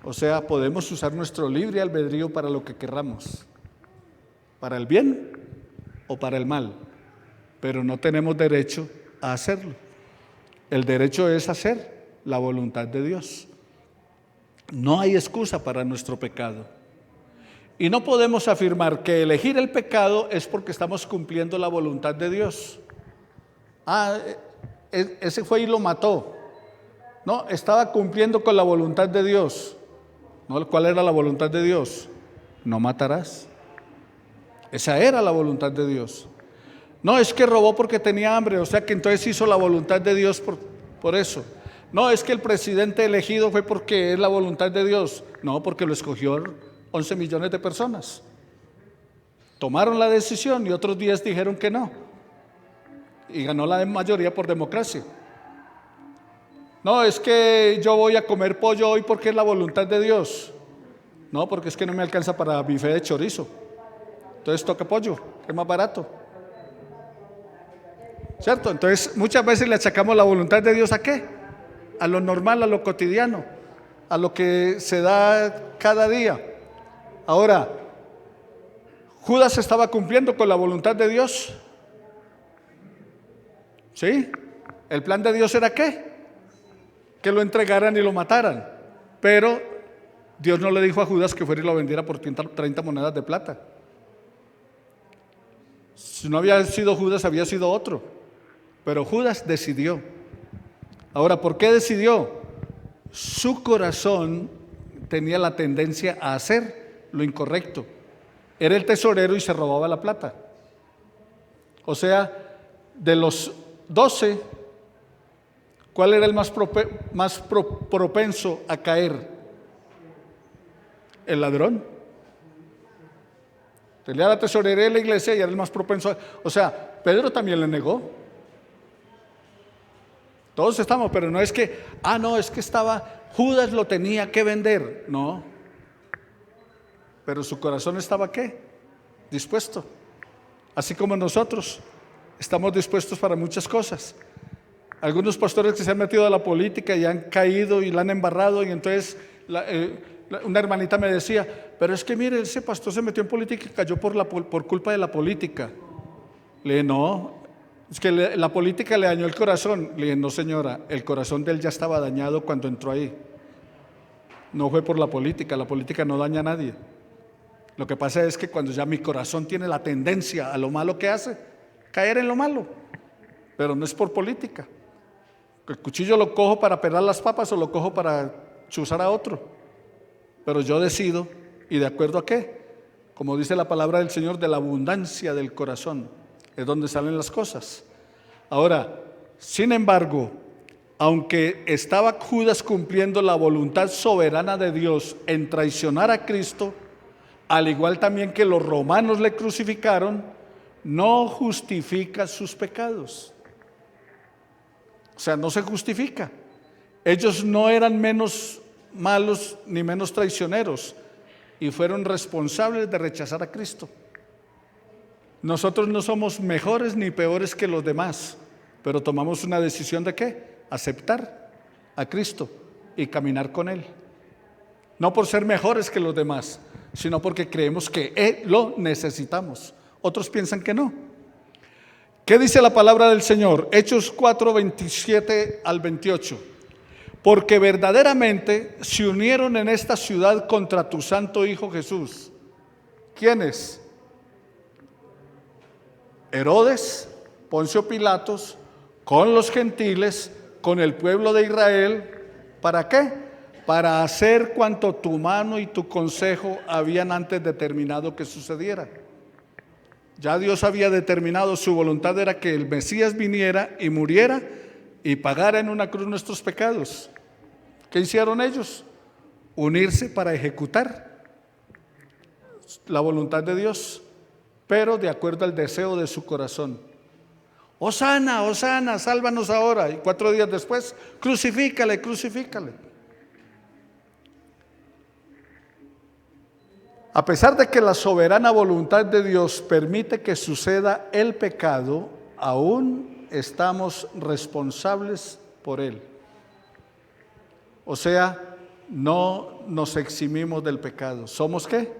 O sea, podemos usar nuestro libre albedrío para lo que querramos, para el bien o para el mal, pero no tenemos derecho a hacerlo. El derecho es hacer la voluntad de Dios. No hay excusa para nuestro pecado. Y no podemos afirmar que elegir el pecado es porque estamos cumpliendo la voluntad de Dios. Ese fue y lo mató. No, estaba cumpliendo con la voluntad de Dios. ¿No? ¿Cuál era la voluntad de Dios? No matarás. Esa era la voluntad de Dios. No, es que robó porque tenía hambre, o sea que entonces hizo la voluntad de Dios por eso. No, es que el presidente elegido fue porque es la voluntad de Dios. No, porque lo escogió 11 millones de personas. Tomaron la decisión y otros 10 dijeron que no. Y ganó la mayoría por democracia. No, es que yo voy a comer pollo hoy porque es la voluntad de Dios. No, porque es que no me alcanza para bife de chorizo. Entonces toca pollo, que es más barato. ¿Cierto? Entonces muchas veces le achacamos la voluntad de Dios ¿a qué? A lo normal, a lo cotidiano, a lo que se da cada día. Ahora, ¿Judas estaba cumpliendo con la voluntad de Dios? ¿Sí? ¿El plan de Dios era qué? Que lo entregaran y lo mataran. Pero Dios no le dijo a Judas que fuera y lo vendiera por 30 monedas de plata. Si no había sido Judas, había sido otro. Pero Judas decidió. Ahora, ¿por qué decidió? Su corazón tenía la tendencia a hacer lo incorrecto. Era el tesorero y se robaba la plata. O sea, de los 12, ¿cuál era el más propenso a caer? El ladrón. Tenía la tesorería de la iglesia y era el más propenso. O sea, Pedro también le negó. Todos estamos, pero no es que, no, es que Judas lo tenía que vender. No. Pero su corazón estaba ¿qué? Dispuesto. Así como nosotros estamos dispuestos para muchas cosas. Algunos pastores que se han metido a la política y han caído y la han embarrado, y entonces una hermanita me decía, pero es que mire, ese pastor se metió en política y cayó por culpa de la política. Le dije, no, es que la política le dañó el corazón. Le dije, no señora, el corazón de él ya estaba dañado cuando entró ahí. No fue por la política no daña a nadie. Lo que pasa es que cuando ya mi corazón tiene la tendencia a lo malo que hace, caer en lo malo, pero no es por política. El cuchillo lo cojo para pelar las papas o lo cojo para chuzar a otro, pero yo decido, y de acuerdo a qué, como dice la palabra del Señor, de la abundancia del corazón es donde salen las cosas. Ahora, sin embargo, aunque estaba Judas cumpliendo la voluntad soberana de Dios en traicionar a Cristo, al igual también que los romanos le crucificaron, no justifica sus pecados. O sea, no se justifica. Ellos no eran menos malos ni menos traicioneros y fueron responsables de rechazar a Cristo. Nosotros no somos mejores ni peores que los demás, pero tomamos una decisión de ¿qué? Aceptar a Cristo y caminar con Él. No por ser mejores que los demás, sino porque creemos que lo necesitamos. Otros piensan que no. ¿Qué dice la palabra del Señor? Hechos 4, 27 al 28. Porque verdaderamente se unieron en esta ciudad contra tu santo Hijo Jesús. ¿Quiénes? Herodes, Poncio Pilatos, con los gentiles, con el pueblo de Israel. ¿Para qué? Para hacer cuanto tu mano y tu consejo habían antes determinado que sucediera. Ya Dios había determinado, su voluntad era que el Mesías viniera y muriera y pagara en una cruz nuestros pecados. ¿Qué hicieron ellos? Unirse para ejecutar la voluntad de Dios, pero de acuerdo al deseo de su corazón. Hosana, Hosana, sálvanos ahora. Y 4 días después, crucifícale, crucifícale. A pesar de que la soberana voluntad de Dios permite que suceda el pecado, aún estamos responsables por él. O sea, no nos eximimos del pecado. ¿Somos qué?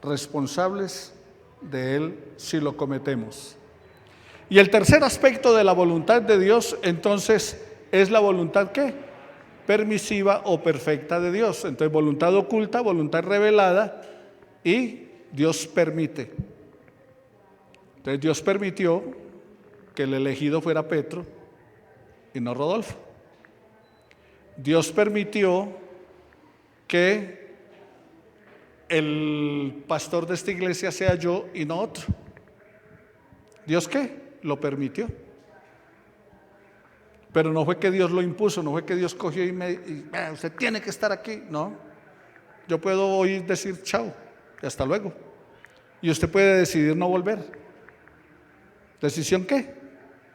Responsables de él si lo cometemos. Y el tercer aspecto de la voluntad de Dios, entonces, es la voluntad ¿qué? Permisiva o perfecta de Dios. Entonces, voluntad oculta, voluntad revelada, y Dios permite. Entonces Dios permitió que el elegido fuera Petro y no Rodolfo. Dios permitió que el pastor de esta iglesia sea yo y no otro. ¿Dios qué? Lo permitió. Pero no fue que Dios lo impuso, no fue que Dios cogió usted tiene que estar aquí. No, yo puedo hoy decir chao y hasta luego, y usted puede decidir no volver. ¿Decisión qué?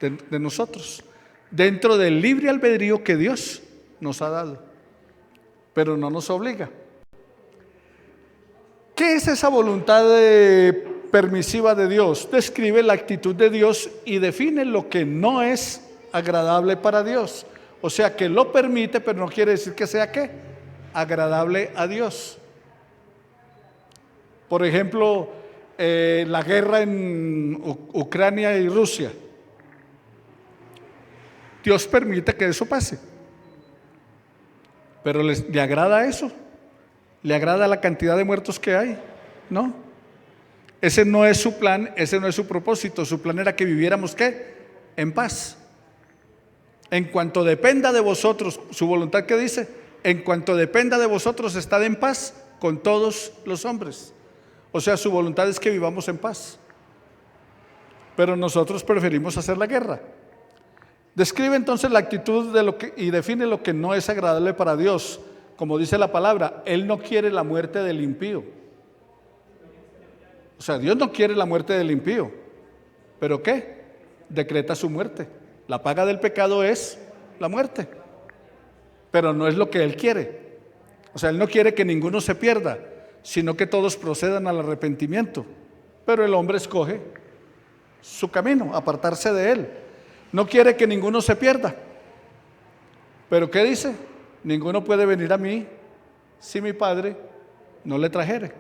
De nosotros, dentro del libre albedrío que Dios nos ha dado, pero no nos obliga. ¿Qué es esa voluntad permisiva de Dios? Describe la actitud de Dios y define lo que no es agradable para Dios. O sea, que lo permite, pero no quiere decir que sea ¿qué? Agradable a Dios. Por ejemplo, la guerra en Ucrania y Rusia. Dios permite que eso pase. Pero ¿le agrada eso? ¿Le agrada la cantidad de muertos que hay? No. Ese no es su plan, ese no es su propósito. Su plan era que viviéramos ¿qué? En paz. En cuanto dependa de vosotros, su voluntad ¿qué dice? En cuanto dependa de vosotros, estad en paz con todos los hombres. O sea, su voluntad es que vivamos en paz. Pero nosotros preferimos hacer la guerra. Describe entonces la actitud y define lo que no es agradable para Dios. Como dice la palabra, Él no quiere la muerte del impío. O sea, Dios no quiere la muerte del impío. ¿Pero qué? Decreta su muerte. La paga del pecado es la muerte. Pero no es lo que Él quiere. O sea, Él no quiere que ninguno se pierda, sino que todos procedan al arrepentimiento. Pero el hombre escoge su camino, apartarse de él. No quiere que ninguno se pierda. Pero ¿qué dice? Ninguno puede venir a mí si mi Padre no le trajere.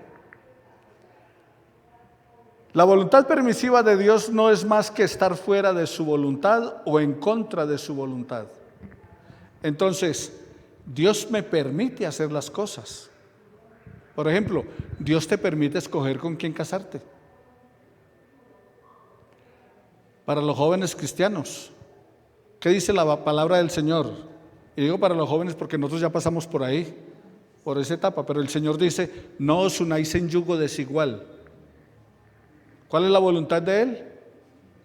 La voluntad permisiva de Dios no es más que estar fuera de su voluntad o en contra de su voluntad. Entonces, Dios me permite hacer las cosas. Por ejemplo, Dios te permite escoger con quién casarte. Para los jóvenes cristianos, ¿qué dice la palabra del Señor? Y digo para los jóvenes porque nosotros ya pasamos por ahí, por esa etapa, pero el Señor dice, no os unáis en yugo desigual. ¿Cuál es la voluntad de Él?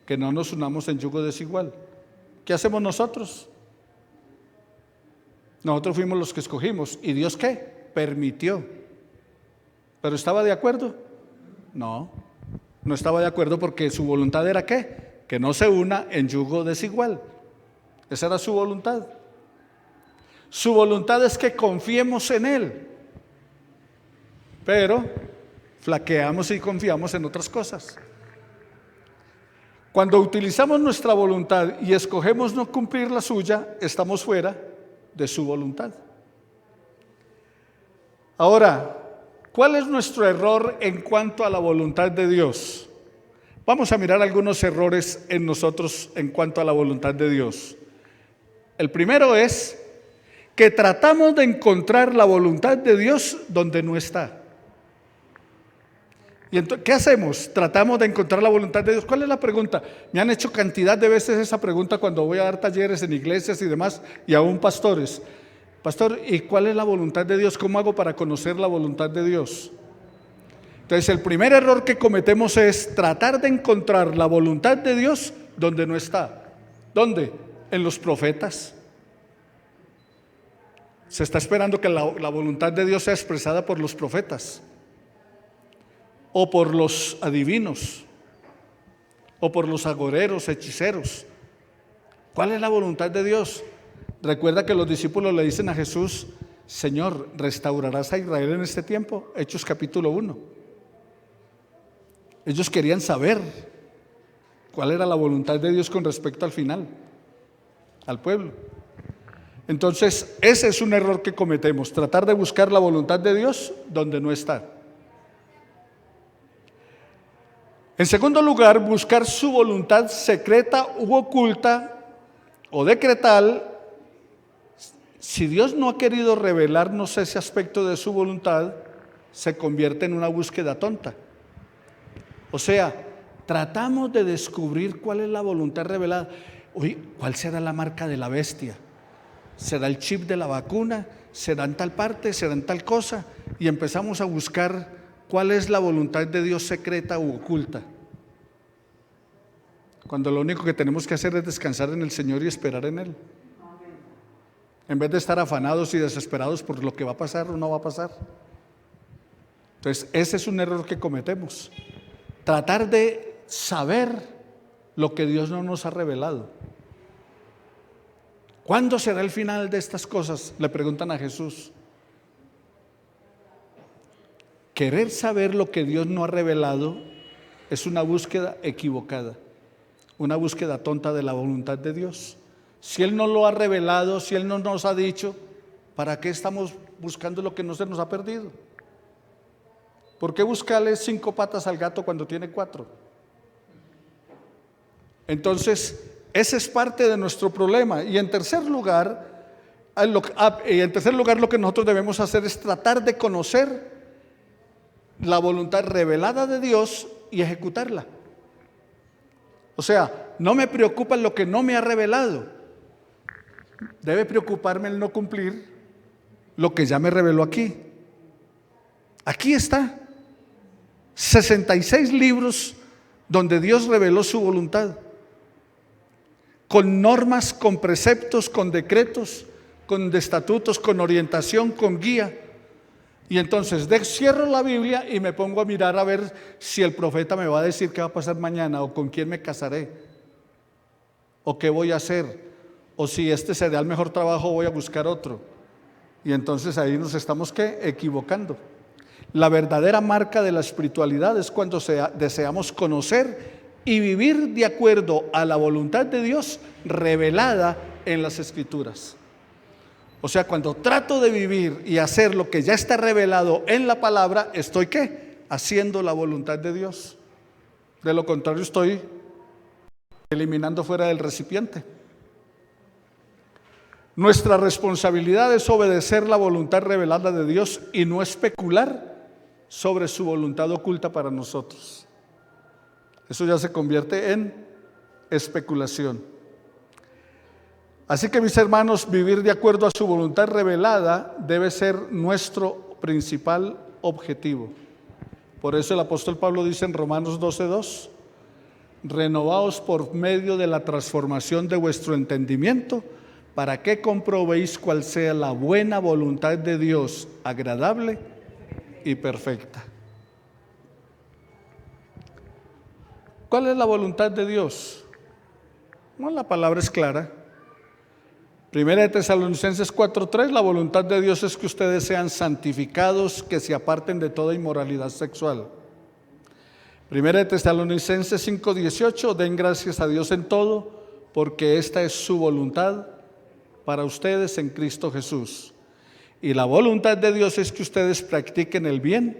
Que no nos unamos en yugo desigual. ¿Qué hacemos nosotros? Nosotros fuimos los que escogimos. ¿Y Dios qué? Permitió. ¿Pero estaba de acuerdo? No, no estaba de acuerdo porque su voluntad era ¿qué? Que no se una en yugo desigual. Esa era su voluntad. Su voluntad es que confiemos en Él, pero flaqueamos y confiamos en otras cosas. Cuando utilizamos nuestra voluntad y escogemos no cumplir la suya, estamos fuera de su voluntad. Ahora, ¿cuál es nuestro error en cuanto a la voluntad de Dios? Vamos a mirar algunos errores en nosotros en cuanto a la voluntad de Dios. El primero es que tratamos de encontrar la voluntad de Dios donde no está. ¿Y entonces qué hacemos? Tratamos de encontrar la voluntad de Dios. ¿Cuál es la pregunta? Me han hecho cantidad de veces esa pregunta cuando voy a dar talleres en iglesias y demás, y aún pastores. Pastor, ¿y cuál es la voluntad de Dios? ¿Cómo hago para conocer la voluntad de Dios? Entonces, el primer error que cometemos es tratar de encontrar la voluntad de Dios donde no está. ¿Dónde? En los profetas. Se está esperando que la voluntad de Dios sea expresada por los profetas, o por los adivinos, o por los agoreros, hechiceros. ¿Cuál es la voluntad de Dios? Recuerda que los discípulos le dicen a Jesús, Señor, ¿restaurarás a Israel en este tiempo? Hechos capítulo 1. Ellos querían saber cuál era la voluntad de Dios con respecto al final, al pueblo. Entonces, ese es un error que cometemos, tratar de buscar la voluntad de Dios donde no está. En segundo lugar, buscar su voluntad secreta u oculta o decretal. Si Dios no ha querido revelarnos ese aspecto de su voluntad, se convierte en una búsqueda tonta. O sea, tratamos de descubrir cuál es la voluntad revelada. Uy, ¿cuál será la marca de la bestia? ¿Será el chip de la vacuna? ¿Será en tal parte? ¿Será en tal cosa? Y empezamos a buscar cuál es la voluntad de Dios secreta u oculta, cuando lo único que tenemos que hacer es descansar en el Señor y esperar en Él, en vez de estar afanados y desesperados por lo que va a pasar o no va a pasar. Entonces, ese es un error que cometemos, tratar de saber lo que Dios no nos ha revelado. ¿Cuándo será el final de estas cosas?, le preguntan a Jesús. Querer saber lo que Dios no ha revelado es una búsqueda equivocada, una búsqueda tonta de la voluntad de Dios. Si Él no lo ha revelado, si Él no nos ha dicho, ¿para qué estamos buscando lo que no se nos ha perdido? ¿Por qué buscarle 5 patas al gato cuando tiene 4? Entonces, ese es parte de nuestro problema. Y en tercer lugar, lo que nosotros debemos hacer es tratar de conocer la voluntad revelada de Dios y ejecutarla. O sea, no me preocupa lo que no me ha revelado. Debe preocuparme el no cumplir lo que ya me reveló aquí. Aquí está. 66 libros donde Dios reveló su voluntad, con normas, con preceptos, con decretos, con estatutos, con orientación, con guía. Y entonces cierro la Biblia y me pongo a mirar a ver si el profeta me va a decir qué va a pasar mañana, o con quién me casaré, o qué voy a hacer, o si este será el mejor trabajo, voy a buscar otro. Y entonces ahí nos estamos equivocando. La verdadera marca de la espiritualidad es cuando deseamos conocer y vivir de acuerdo a la voluntad de Dios revelada en las Escrituras. O sea, cuando trato de vivir y hacer lo que ya está revelado en la palabra, ¿estoy qué? Haciendo la voluntad de Dios. De lo contrario, estoy eliminando fuera del recipiente. Nuestra responsabilidad es obedecer la voluntad revelada de Dios y no especular sobre su voluntad oculta para nosotros. Eso ya se convierte en especulación. Así que, mis hermanos, vivir de acuerdo a su voluntad revelada debe ser nuestro principal objetivo. Por eso el apóstol Pablo dice en Romanos 12:2: renovaos por medio de la transformación de vuestro entendimiento, para que comprobéis cuál sea la buena voluntad de Dios, agradable y perfecta. ¿Cuál es la voluntad de Dios? Bueno, la palabra es clara. Primera de Tesalonicenses 4:3: la voluntad de Dios es que ustedes sean santificados, que se aparten de toda inmoralidad sexual. Primera de Tesalonicenses 5:18: den gracias a Dios en todo, porque esta es su voluntad para ustedes en Cristo Jesús. Y la voluntad de Dios es que ustedes practiquen el bien,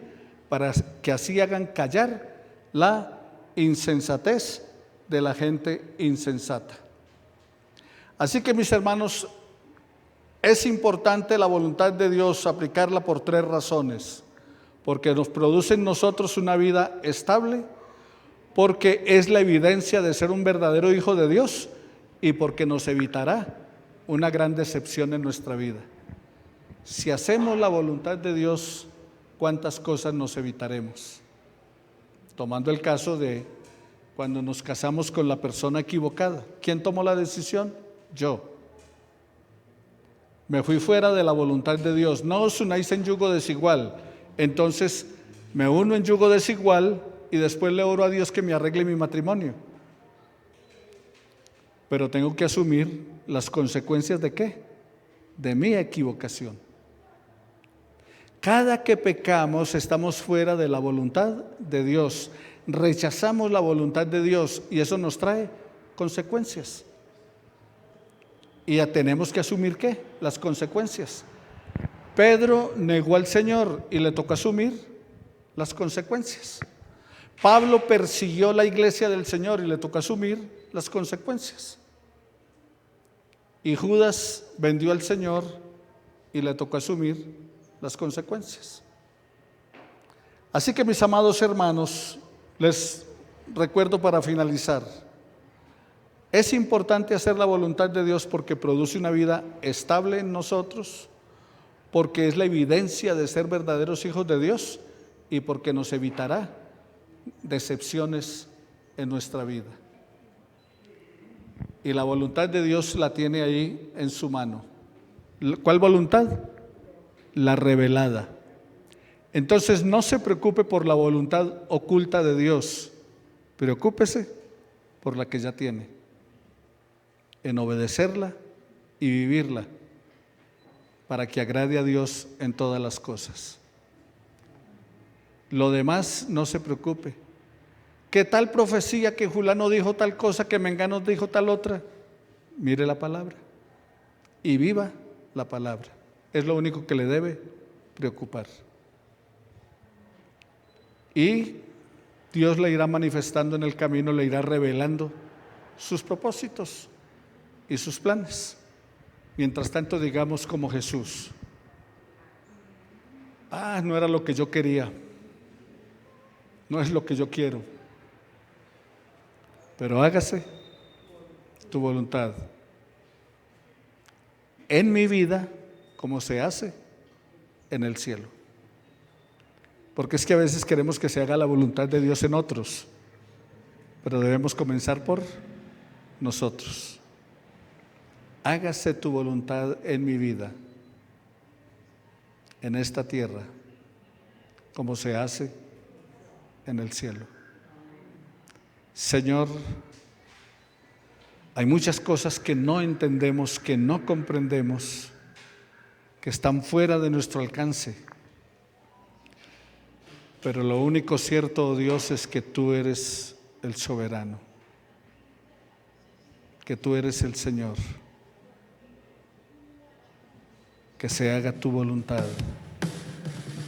para que así hagan callar la insensatez de la gente insensata. Así que, mis hermanos, es importante la voluntad de Dios, aplicarla por 3 razones: porque nos produce en nosotros una vida estable, porque es la evidencia de ser un verdadero hijo de Dios, y porque nos evitará una gran decepción en nuestra vida. Si hacemos la voluntad de Dios, ¿cuántas cosas nos evitaremos? Tomando el caso de cuando nos casamos con la persona equivocada. ¿Quién tomó la decisión? Yo. Me fui fuera de la voluntad de Dios. No os unáis en yugo desigual. Entonces me uno en yugo desigual y después le oro a Dios que me arregle mi matrimonio. Pero tengo que asumir las consecuencias ¿de qué? De mi equivocación. Cada que pecamos estamos fuera de la voluntad de Dios. Rechazamos la voluntad de Dios y eso nos trae consecuencias. Y ya tenemos que asumir ¿qué? Las consecuencias. Pedro negó al Señor y le tocó asumir las consecuencias. Pablo persiguió la iglesia del Señor y le tocó asumir las consecuencias. Y Judas vendió al Señor y le tocó asumir las consecuencias. Así que, mis amados hermanos, les recuerdo para finalizar: es importante hacer la voluntad de Dios porque produce una vida estable en nosotros, porque es la evidencia de ser verdaderos hijos de Dios y porque nos evitará decepciones en nuestra vida. Y la voluntad de Dios la tiene ahí en su mano. ¿Cuál voluntad? La revelada. Entonces no se preocupe por la voluntad oculta de Dios, preocúpese por la que ya tiene, en obedecerla y vivirla para que agrade a Dios en todas las cosas. Lo demás no se preocupe. ¿Qué tal profecía que fulano dijo tal cosa, que mengano dijo tal otra? Mire la palabra y viva la palabra. Es lo único que le debe preocupar. Y Dios le irá manifestando en el camino, le irá revelando sus propósitos y sus planes. Mientras tanto, digamos como Jesús: no era lo que yo quería, no es lo que yo quiero, pero hágase tu voluntad en mi vida como se hace en el cielo. Porque es que a veces queremos que se haga la voluntad de Dios en otros, pero debemos comenzar por nosotros. Hágase tu voluntad en mi vida, en esta tierra, como se hace en el cielo. Señor, hay muchas cosas que no entendemos, que no comprendemos, que están fuera de nuestro alcance. Pero lo único cierto, oh Dios, es que tú eres el soberano, que tú eres el Señor. Que se haga tu voluntad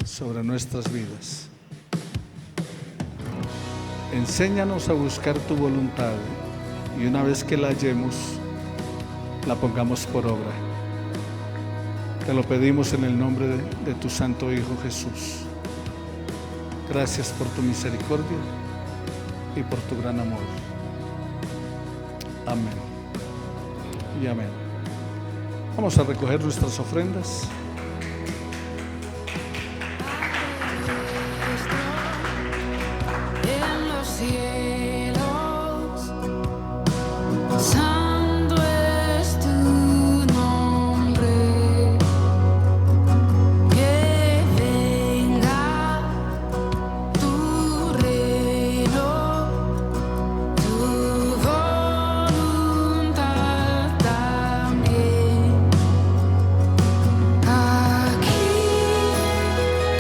sobre nuestras vidas. Enséñanos a buscar tu voluntad y una vez que la hallemos, la pongamos por obra. Te lo pedimos en el nombre de tu Santo Hijo Jesús. Gracias por tu misericordia y por tu gran amor. Amén y amén. Vamos a recoger nuestras ofrendas. En los cielos, santo es tu nombre, que venga tu reino, tu voluntad también, aquí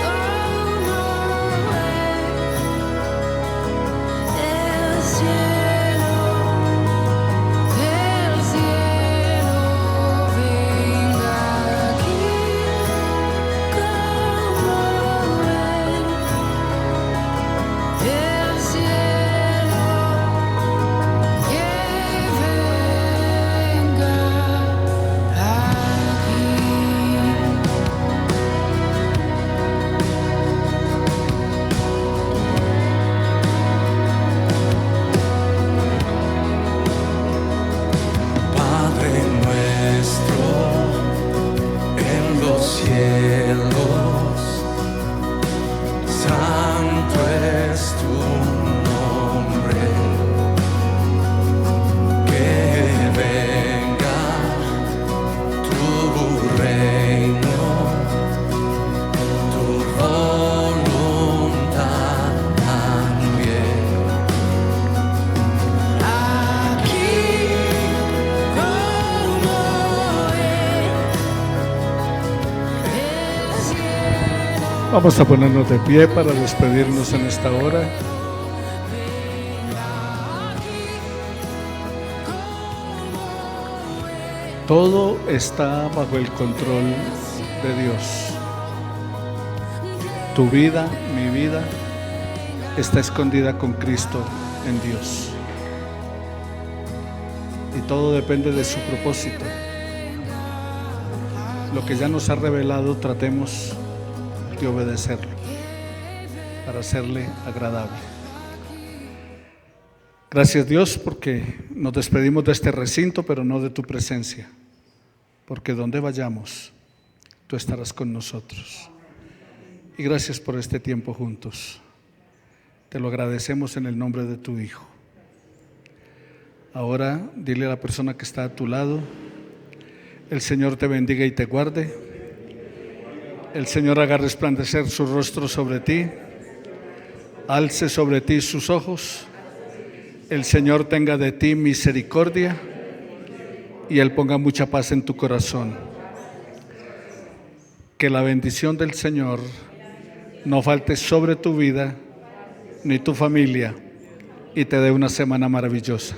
como el cielo venga aquí como el cielo que venga Padre nuestro en los cielos, santo es tu nombre, que venga tu reino, tu voluntad también. aquí como el cielo. Vamos a ponernos de pie para despedirnos en esta hora. Todo está bajo el control de Dios. Tu vida, mi vida, está escondida con Cristo en Dios. Y todo depende de su propósito. Lo que ya nos ha revelado, tratemos de obedecerlo para hacerle agradable. Gracias, Dios, porque nos despedimos de este recinto, pero no de tu presencia, porque donde vayamos, tú estarás con nosotros. Y gracias por este tiempo juntos. Te lo agradecemos en el nombre de tu Hijo. Ahora dile a la persona que está a tu lado: el Señor te bendiga y te guarde. El Señor haga resplandecer su rostro sobre ti, alce sobre ti sus ojos. El Señor tenga de ti misericordia y Él ponga mucha paz en tu corazón. Que la bendición del Señor no falte sobre tu vida ni tu familia, y te dé una semana maravillosa.